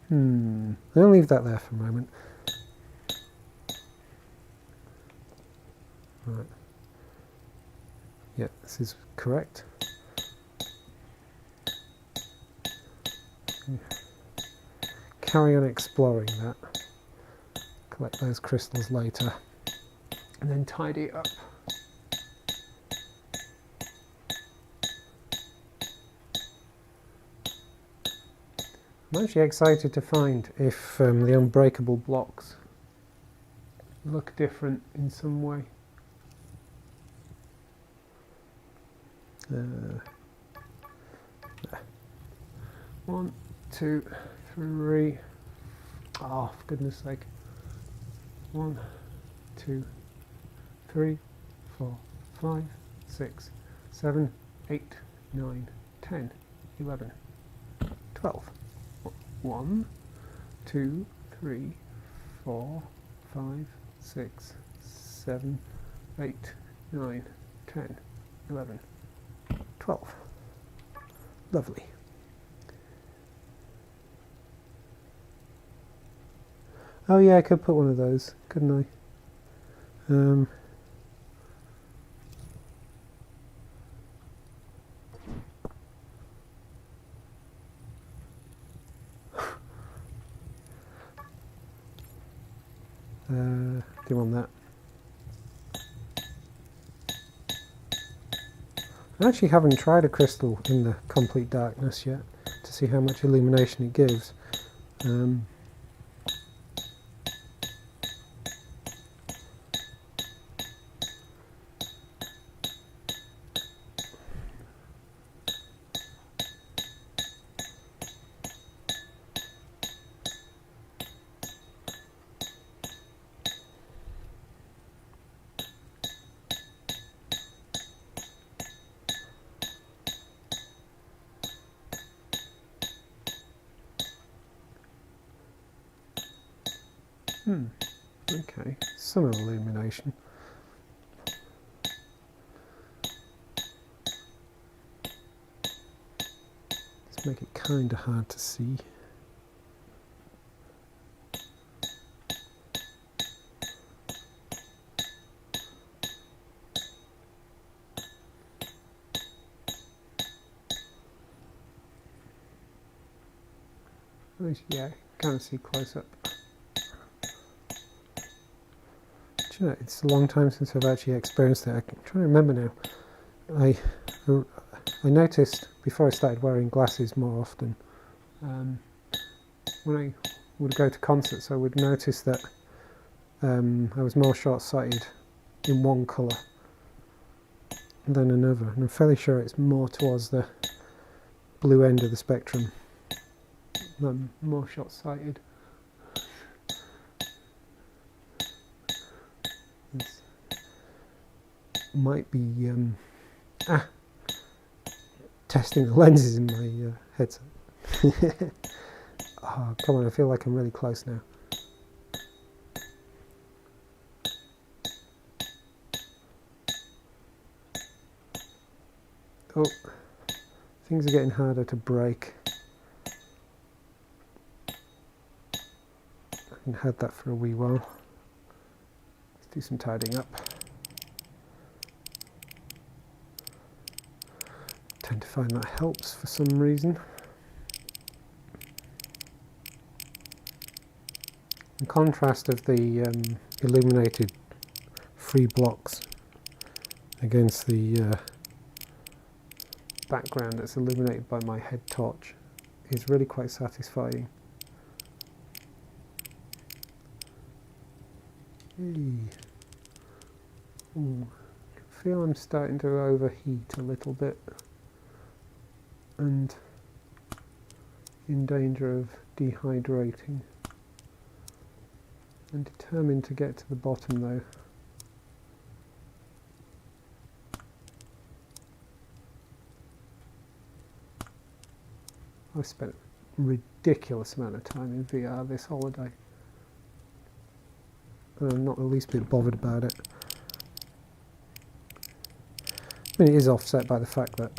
I'll leave that there for a moment. Right. Yeah, this is correct. Carry on exploring that. Collect those crystals later. And then tidy it up. I'm actually excited to find if the unbreakable blocks look different in some way. 1, 2, 3. Oh, for goodness sake. 1, 2, 3, 4, 5, 6, 7, 8, 9, 10, 11, 12. 1, 2, 3, 4, 5, 6, 7, 8, 9, 10, 11, 12. Lovely. Oh yeah, I could put one of those, couldn't I? Do you want that? I actually haven't tried a crystal in the complete darkness yet to see how much illumination it gives. Okay, some illumination. Let's make it kind of hard to see. At least, yeah, kind of see close up. You know, it's a long time since I've actually experienced it. I'm trying to remember now. I noticed before I started wearing glasses more often, when I would go to concerts, I would notice that I was more short-sighted in one colour than another, and I'm fairly sure it's more towards the blue end of the spectrum. I'm more short-sighted. Might be testing the lenses in my headset. Oh, come on, I feel like I'm really close now. Oh, things are getting harder to break. I haven't had that for a wee while. Let's do some tidying up. Tend to find that helps for some reason. In contrast of the illuminated free blocks against the background that's illuminated by my head torch is really quite satisfying. Ooh, I feel I'm starting to overheat a little bit and in danger of dehydrating. I'm determined to get to the bottom though. I've spent a ridiculous amount of time in VR this holiday. And I'm not the least bit bothered about it. I mean, it is offset by the fact that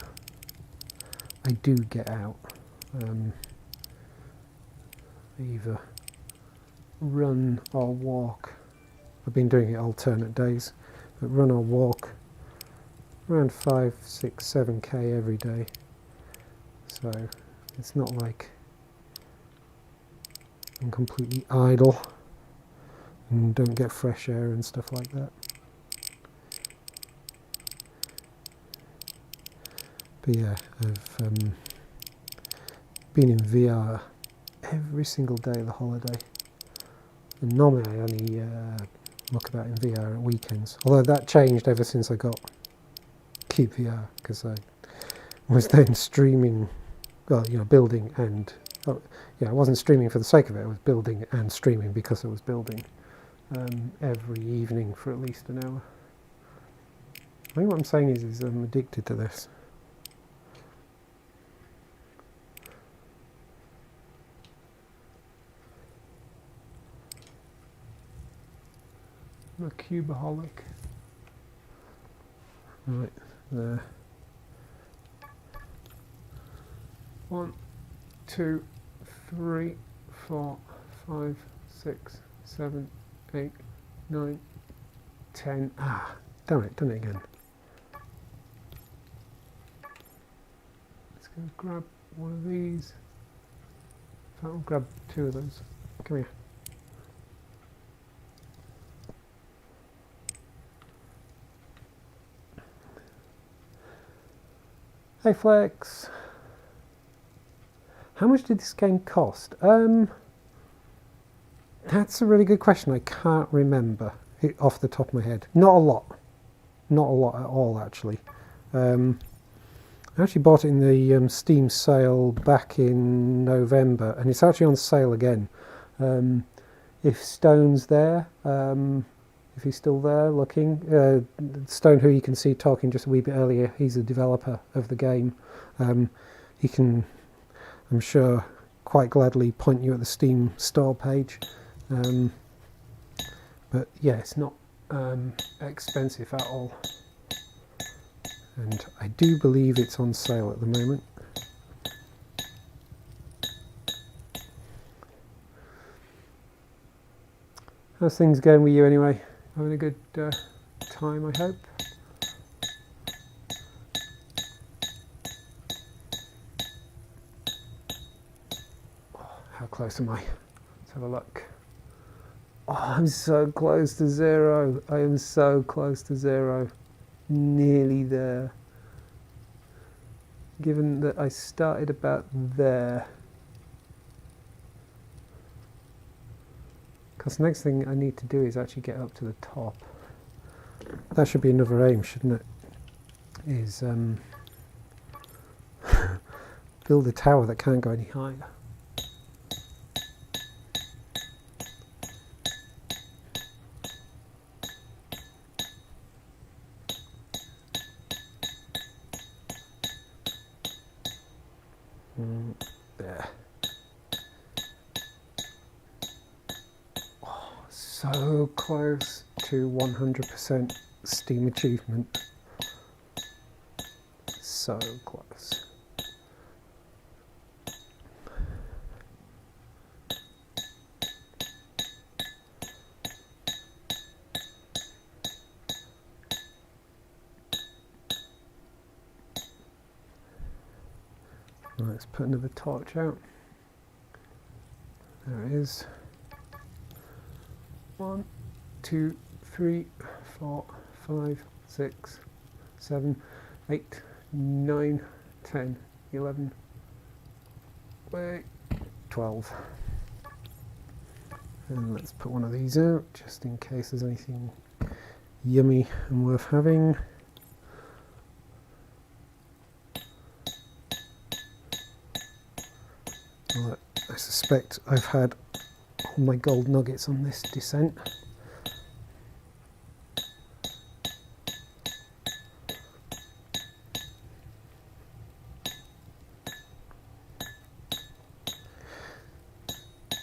I do get out. Either run or walk. I've been doing it alternate days, but run or walk around 5, 6, 7k every day. So it's not like I'm completely idle and don't get fresh air and stuff like that. But yeah, I've been in VR every single day of the holiday. And normally I only muck about in VR at weekends. Although that changed ever since I got cyubeVR, because I was then streaming, well, you know, building and, oh, yeah, I wasn't streaming for the sake of it, I was building and streaming because I was building every evening for at least an hour. I think what I'm saying is I'm addicted to this. I'm a cubeholic. Right, there. 1, 2, 3, 4, 5, 6, 7, 8, 9, 10. Ah, damn it, done it again. Let's go grab one of these. I'll grab 2 of those. Come here. Hey Flex, how much did this game cost? That's a really good question. I can't remember it off the top of my head. Not a lot at all actually. I actually bought it in the Steam sale back in November, and it's actually on sale again. If Stone's there, if he's still there looking, Stone, who you can see talking just a wee bit earlier, he's a developer of the game. He can, I'm sure, quite gladly point you at the Steam store page. But yeah, it's not expensive at all. And I do believe it's on sale at the moment. How's things going with you anyway? Having a good time, I hope. Oh, how close am I? Let's have a look. Oh, I'm so close to 0. I am so close to 0. Nearly there. Given that I started about there. Because the next thing I need to do is actually get up to the top. That should be another aim, shouldn't it? Is build a tower that can't go any higher. There. So close to 100% Steam achievement. So close. Let's put another torch out. There it is. 1, 2, 3, 4, 5, 6, 7, 8, 9, 10, 11, 12. And let's put one of these out just in case there's anything yummy and worth having. Well, I suspect I've had all my gold nuggets on this descent.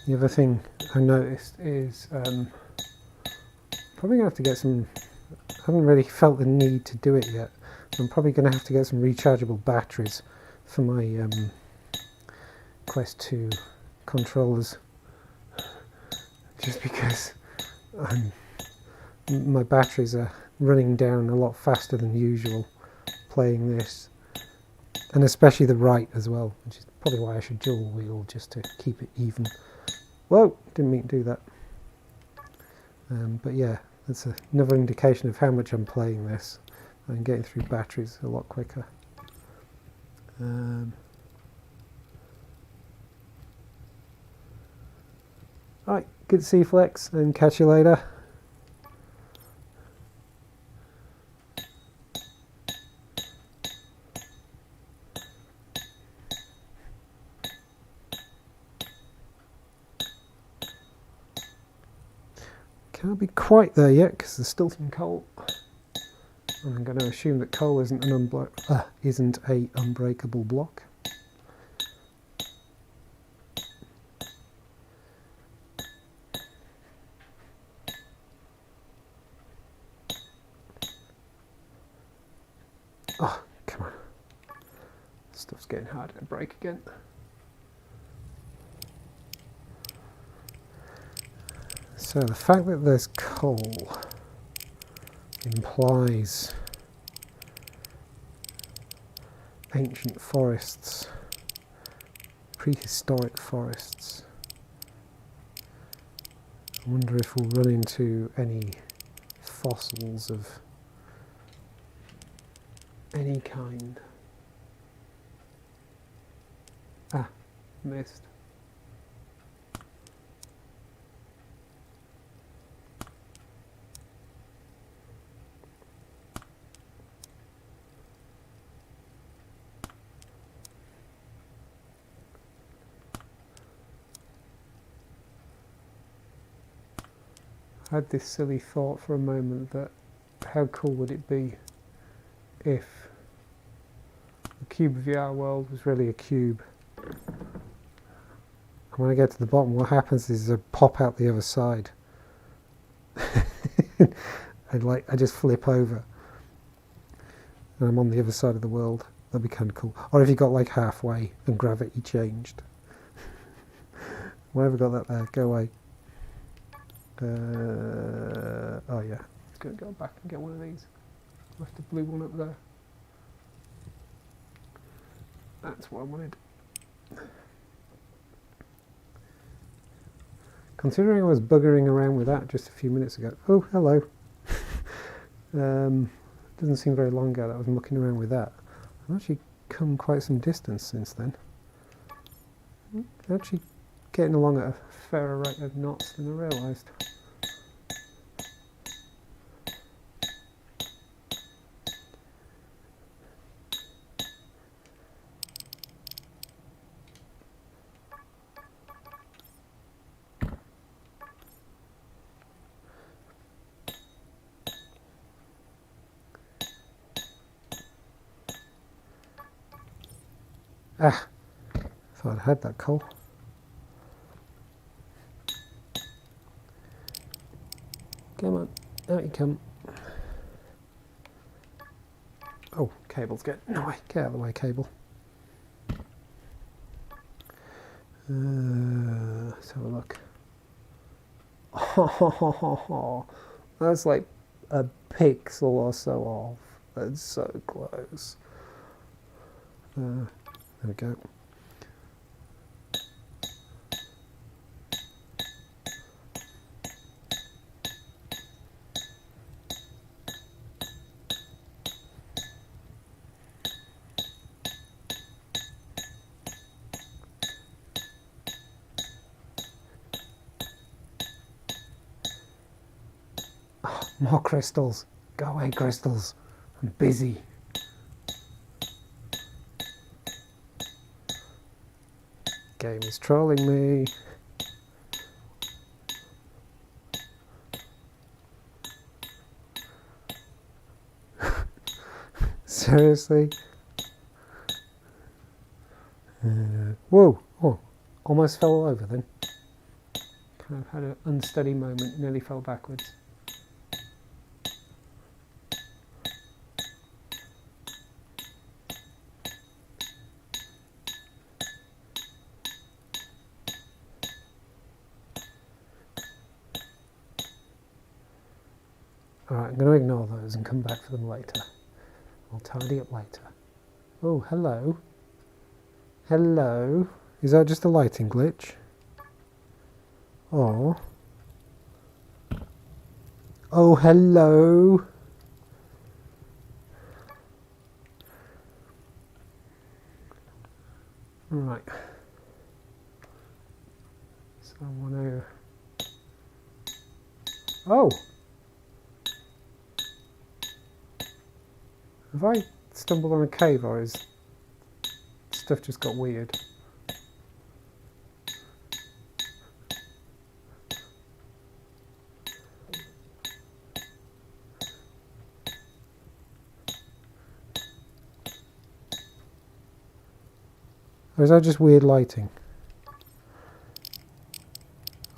The other thing I noticed is probably going to have to get some, I haven't really felt the need to do it yet. I'm probably going to have to get some rechargeable batteries for my Quest 2 controllers, just because my batteries are running down a lot faster than usual playing this, and especially the right as well, which is probably why I should dual wheel, just to keep it even. Whoa, didn't mean to do that. But yeah, that's another indication of how much I'm playing this. I'm getting through batteries a lot quicker. Alright, good to see you, Flex, and catch you later. Can't be quite there yet because there's still some coal. I'm going to assume that coal isn't a unbreakable block. Oh, come on. Stuff's getting harder to break again. So the fact that there's coal implies ancient forests, prehistoric forests. I wonder if we'll run into any fossils of any kind. Ah, missed. I had this silly thought for a moment that how cool would it be if the cyubeVR world was really a cube. And when I get to the bottom, what happens is I pop out the other side. I just flip over and I'm on the other side of the world. That'd be kind of cool. Or if you got like halfway and gravity changed. Why have I got that there? Go away. Oh yeah, it's going to go back and get one of these. Left the blue one up there. That's what I wanted. Considering I was buggering around with that just a few minutes ago. Oh, hello. Doesn't seem very long ago that I was mucking around with that. I've actually come quite some distance since then. Actually getting along at a fairer rate of knots than I realised. Ah, thought I had that coal. Come on, out you come. Oh, cable's getting in the way. Get out of the way, cable. Let's have a look. Oh, that's like a pixel or so off. That's so close. There we go. Oh, more crystals. Go away, crystals. I'm busy. Game is trolling me. Seriously? Whoa! Oh, almost fell over then. Kind of had an unsteady moment, nearly fell backwards. Alright, I'm going to ignore those and come back for them later. I'll tidy up later. Oh, hello. Hello. Is that just a lighting glitch? Oh. Oh, hello. Right. So I want to... Oh! Have I stumbled on a cave, or is stuff just got weird? Or is that just weird lighting?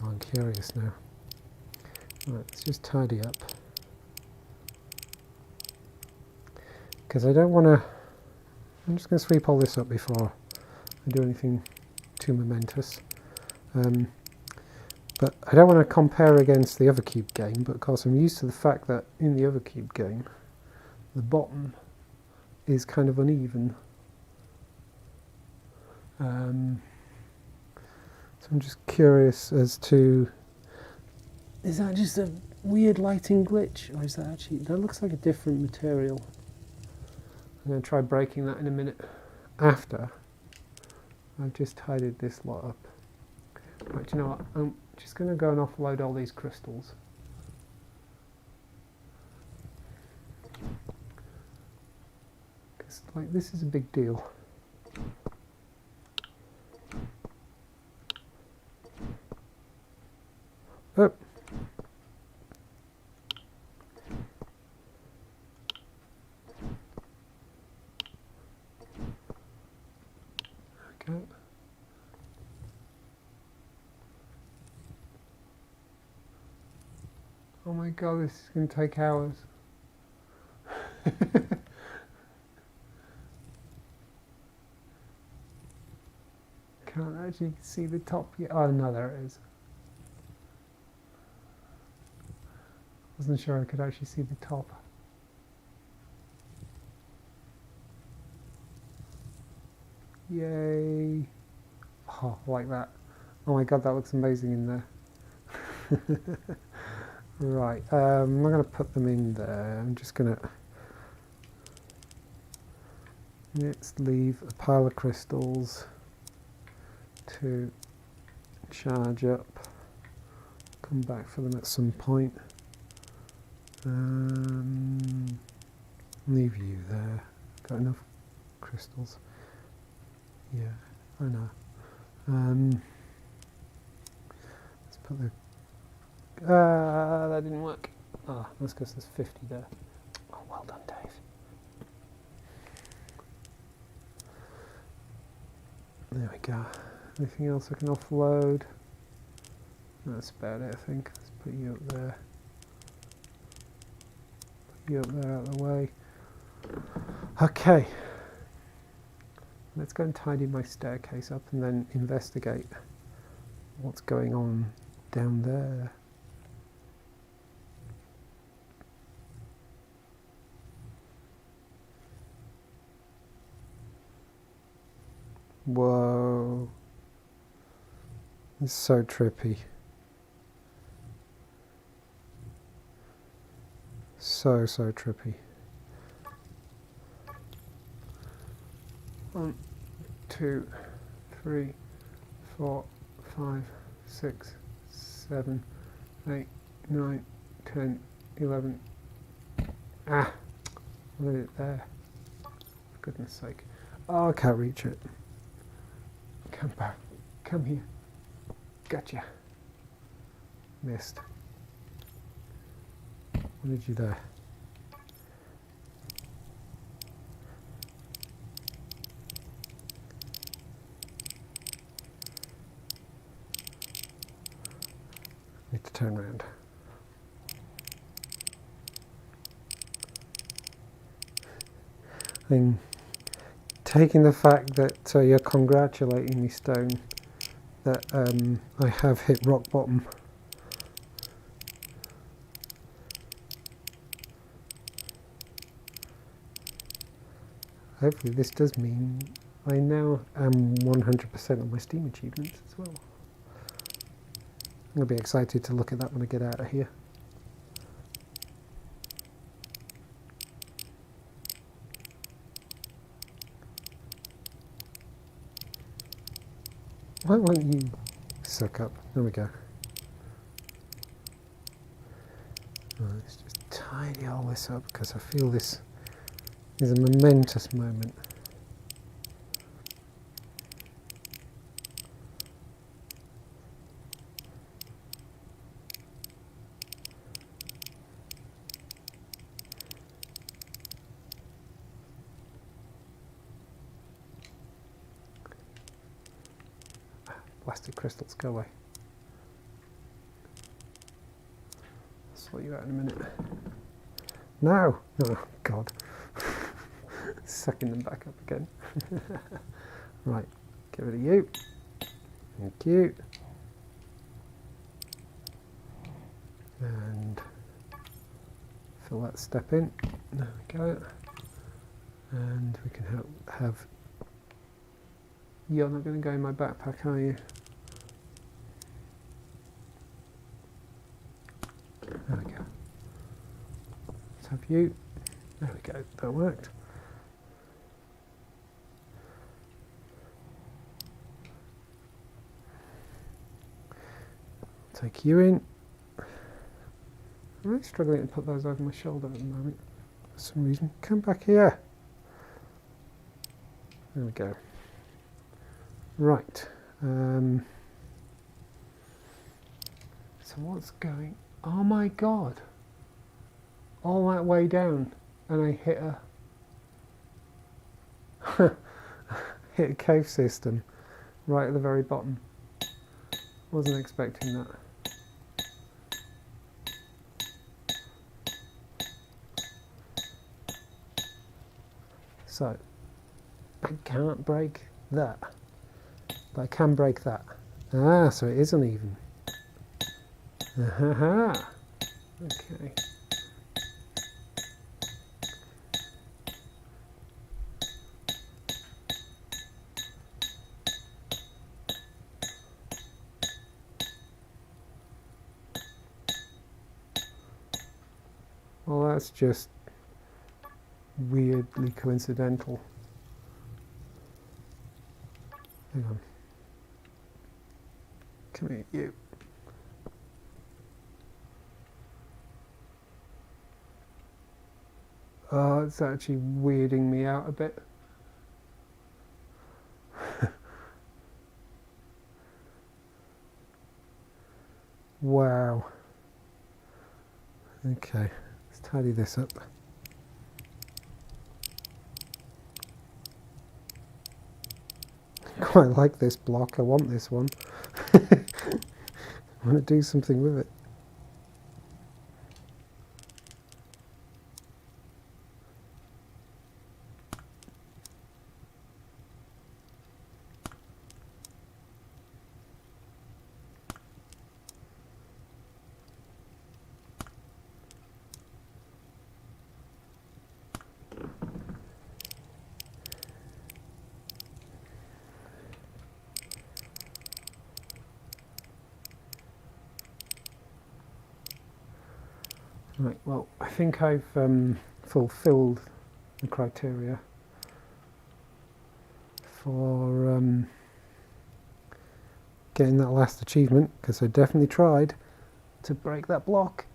Oh, I'm curious now. Right, let's just tidy up. Because I don't want to... I'm just going to sweep all this up before I do anything too momentous. But I don't want to compare against the other cube game, but of course I'm used to the fact that in the other cube game, the bottom is kind of uneven. So I'm just curious as to... Is that just a weird lighting glitch? Or is that actually... That looks like a different material. I'm going to try breaking that in a minute after I've just tidied this lot up. Right, you know what? I'm just going to go and offload all these crystals. Because, like, this is a big deal. Oh. Okay. Oh my god, this is going to take hours. Can't actually see the top yet. Oh no, there it is. Wasn't sure I could actually see the top. Yay. Oh, like that. Oh my god, that looks amazing in there. Right, I'm not going to put them in there. I'm just going to... Let's leave a pile of crystals to charge up. Come back for them at some point. Leave you there. Got enough crystals. Yeah, I know. Let's put the... that didn't work. Ah, that's because there's 50 there. Oh, well done, Dave. There we go. Anything else I can offload? That's about it, I think. Let's put you up there. Put you up there out of the way. Okay. Let's go and tidy my staircase up and then investigate what's going on down there. Whoa. It's so trippy. So trippy. 1, 2, 3, 4, 5, 6, 7, 8, 9, 10, 11. Ah! Look at it there. For goodness sake. Oh, I can't reach it. Come back. Come here. Gotcha. Missed. What did you there? to turn around. And taking the fact that you're congratulating me, Stone, that I have hit rock bottom. Hopefully this does mean I now am 100% on my Steam achievements as well. I'm going to be excited to look at that when I get out of here. Why won't you suck up? There we go. Oh, let's just tidy all this up because I feel this is a momentous moment. Plastic crystals, go away. I'll sort you out in a minute. No! Oh, God. Sucking them back up again. Right, get rid of you. Thank you. And fill that step in. There we go. And we can have... You're not going to go in my backpack, are you? There we go. Let's have you. There we go, that worked. Take you in. I'm really struggling to put those over my shoulder at the moment for some reason. Come back here. There we go. Right. So what's going... Oh my God. All that way down and I hit a... hit a cave system right at the very bottom. Wasn't expecting that. So, I can't break that, but I can break that. Ah, so it is uneven. Aha! Okay. Well, that's just weirdly coincidental. Hang on. Come here, you. Oh, it's actually weirding me out a bit. Wow. Okay, let's tidy this up. I quite like this block. I want this one. I want to do something with it. Right, well, I think I've fulfilled the criteria for getting that last achievement, because I definitely tried to break that block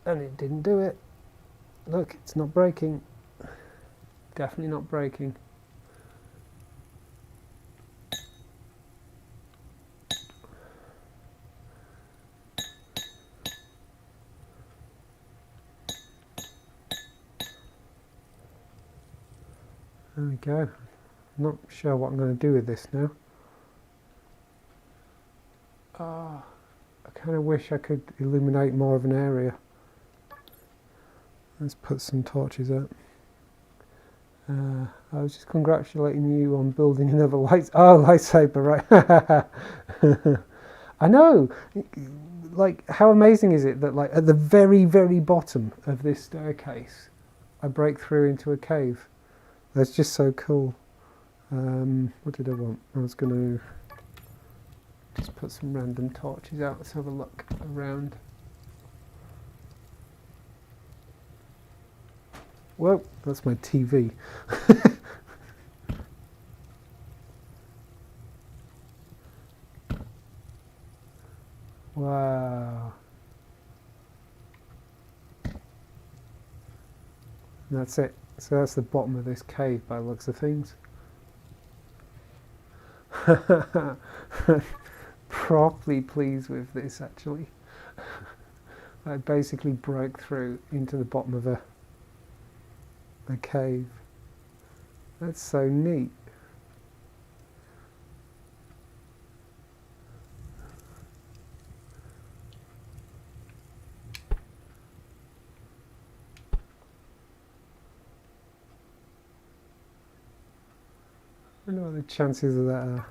and it didn't do it. Look, it's not breaking. Definitely not breaking. There we go. I'm not sure what I'm going to do with this now. Ah, I kind of wish I could illuminate more of an area. Let's put some torches up. I was just congratulating you on building another lightsaber, right? I know. Like, how amazing is it that, like, at the very, very bottom of this staircase, I break through into a cave. That's just so cool. What did I want? I was going to just put some random torches out. Let's have a look around. Whoa, that's my TV. Wow. And that's it. So that's the bottom of this cave by the looks of things. Properly pleased with this, actually. I basically broke through into the bottom of a cave. That's so neat. I wonder what the chances of that are.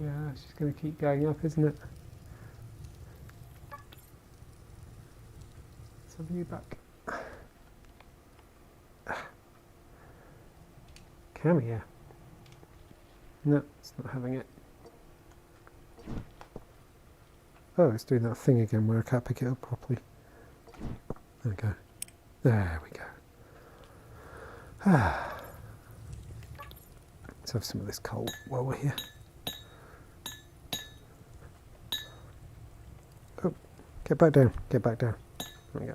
Yeah, it's just going to keep going up, isn't it? Let's have you back. Come here. No, it's not having it. Oh, it's doing that thing again where I can't pick it up properly. There we go. There we go. Let's have some of this coal while we're here. Oh, get back down, get back down. There we go.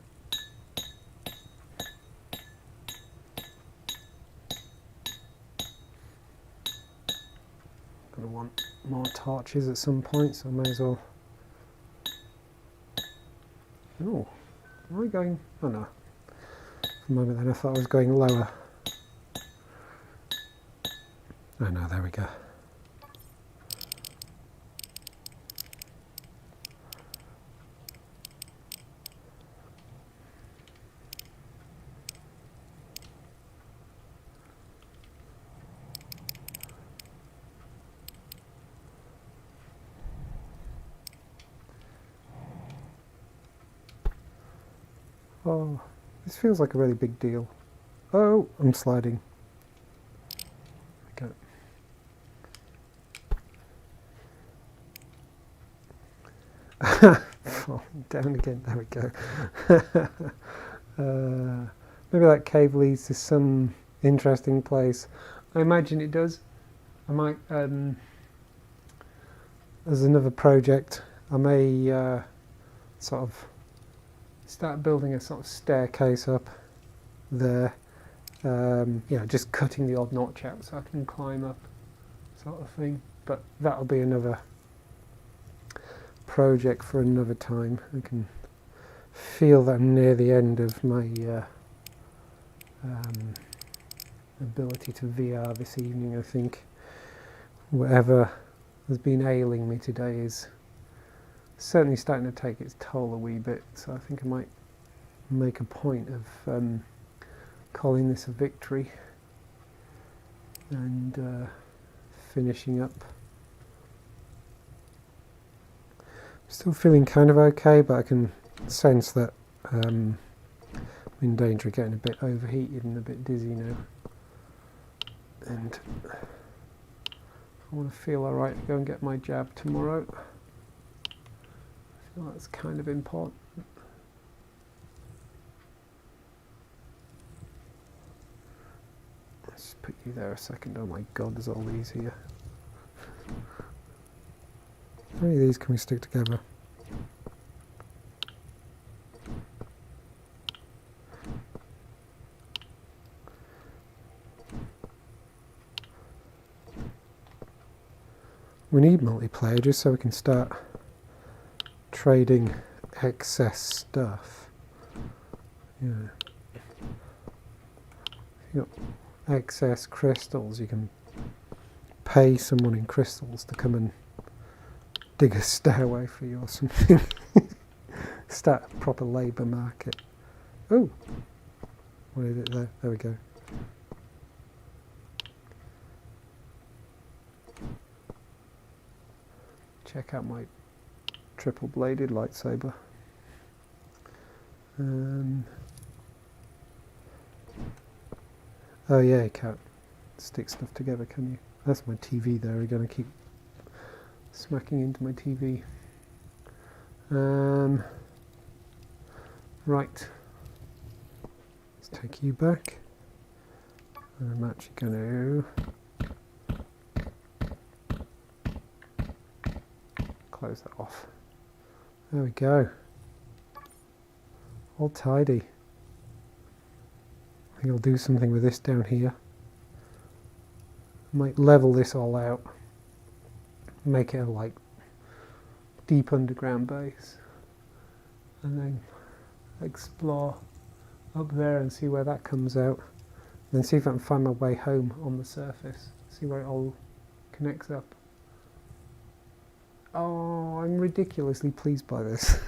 Gonna want more torches at some point, so I may as well. Oh, am I going? Oh no. For a moment then I thought I was going lower. Oh no, there we go. Oh, this feels like a really big deal. Oh, I'm sliding. Okay. Oh, down again, there we go. Maybe that cave leads to some interesting place. I imagine it does. I might, as another project, I may sort of start building a sort of staircase up there. You know, just cutting the odd notch out so I can climb up, sort of thing. But that'll be another project for another time. I can feel that I'm near the end of my ability to VR this evening. I think whatever has been ailing me today is certainly starting to take its toll a wee bit, so I think I might make a point of calling this a victory and finishing up. Still feeling kind of okay, but I can sense that I'm in danger of getting a bit overheated and a bit dizzy now. And I want to feel alright to go and get my jab tomorrow. I feel that's kind of important. Let's just put you there a second. Oh my god, there's all these here. How many of these can we stick together? We need multiplayer just so we can start trading excess stuff. Yeah. If you've got excess crystals, you can pay someone in crystals to come and dig a stairway for you or something. Start a proper labour market. Oh, what is it there? There we go. Check out my triple bladed lightsaber. Oh yeah, you can't stick stuff together, can you? That's my TV there. We're going to keep smacking into my TV. Right. Let's take you back. I'm actually going to close that off. There we go. All tidy. I think I'll do something with this down here. Might level this all out. Make it a like deep underground base. And then explore up there and see where that comes out. And then see if I can find my way home on the surface. See where it all connects up. Oh, I'm ridiculously pleased by this.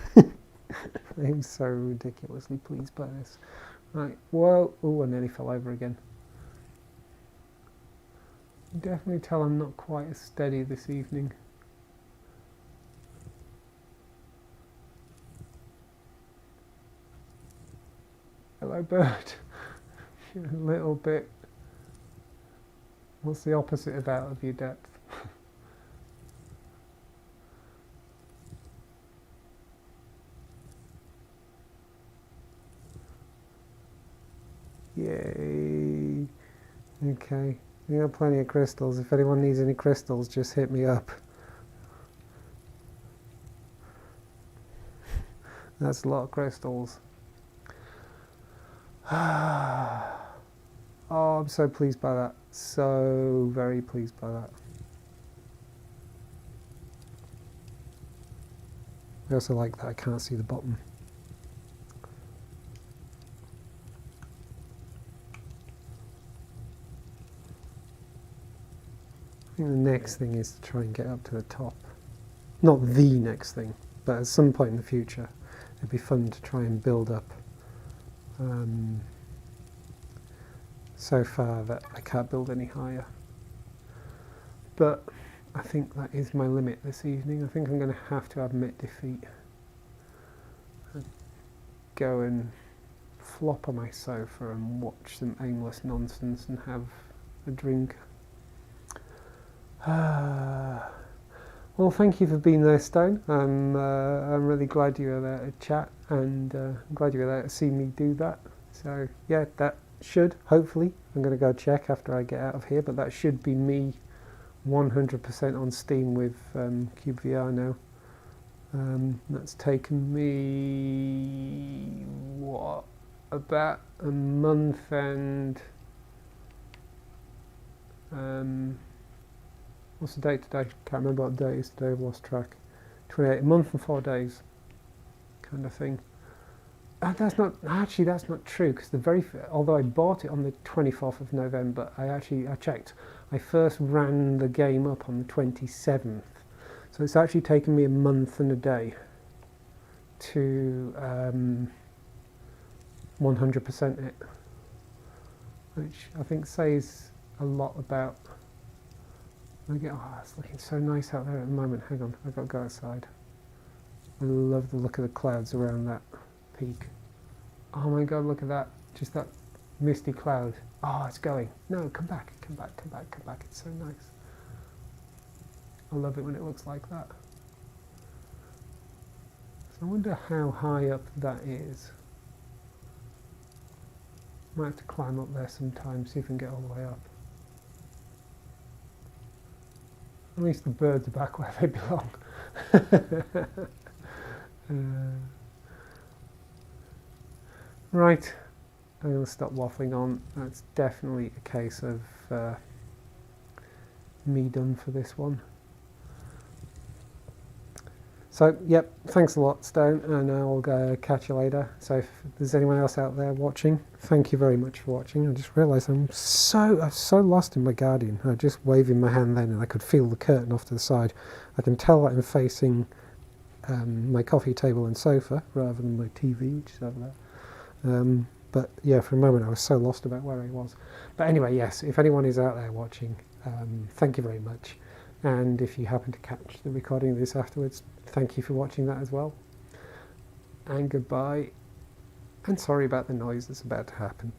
I'm so ridiculously pleased by this. Right, whoa, oh, I nearly fell over again. You can definitely tell I'm not quite as steady this evening. Hello, bird. You're a little bit... What's the opposite of out of your depth? Yay. Okay. We got plenty of crystals. If anyone needs any crystals, just hit me up. That's a lot of crystals. Oh, I'm so pleased by that. So very pleased by that. I also like that I can't see the bottom. I think the next thing is to try and get up to the top. Not the next thing, but at some point in the future, it'd be fun to try and build up. So far that I can't build any higher. But I think that is my limit this evening. I think I'm going to have to admit defeat. And go and flop on my sofa and watch some aimless nonsense and have a drink. Well, thank you for being there, Stone. I'm really glad you were there to chat, and I'm glad you were there to see me do that. So yeah, that should, hopefully, I'm going to go check after I get out of here, but that should be me 100% on Steam with cyubeVR now. That's taken me, what, about a month and... what's the date today? Can't remember what day it is today, I've lost track. 28, a month and 4 days kind of thing. That's not, actually that's not true, because although I bought it on the 24th of November, I checked. I first ran the game up on the 27th. So it's actually taken me a month and a day to 100% it. Which I think says a lot about... Oh, it's looking so nice out there at the moment. Hang on, I've got to go outside. I love the look of the clouds around that peak. Oh my god, look at that. Just that misty cloud. Oh, it's going. No, come back, come back, come back, come back. It's so nice. I love it when it looks like that. So I wonder how high up that is. Might have to climb up there sometime, see if we can get all the way up. At least the birds are back where they belong. Right, I'm going to stop waffling on. That's definitely a case of me done for this one. So, yep, thanks a lot, Stone, and I'll catch you later. So if there's anyone else out there watching, thank you very much for watching. I just realised I'm so lost in my Guardian. I was just waving my hand then and I could feel the curtain off to the side. I can tell that I'm facing my coffee table and sofa rather than my TV, which is over there. But yeah, for a moment I was so lost about where I was. But anyway, yes, if anyone is out there watching, thank you very much. And if you happen to catch the recording of this afterwards, thank you for watching that as well. And goodbye. And sorry about the noise that's about to happen.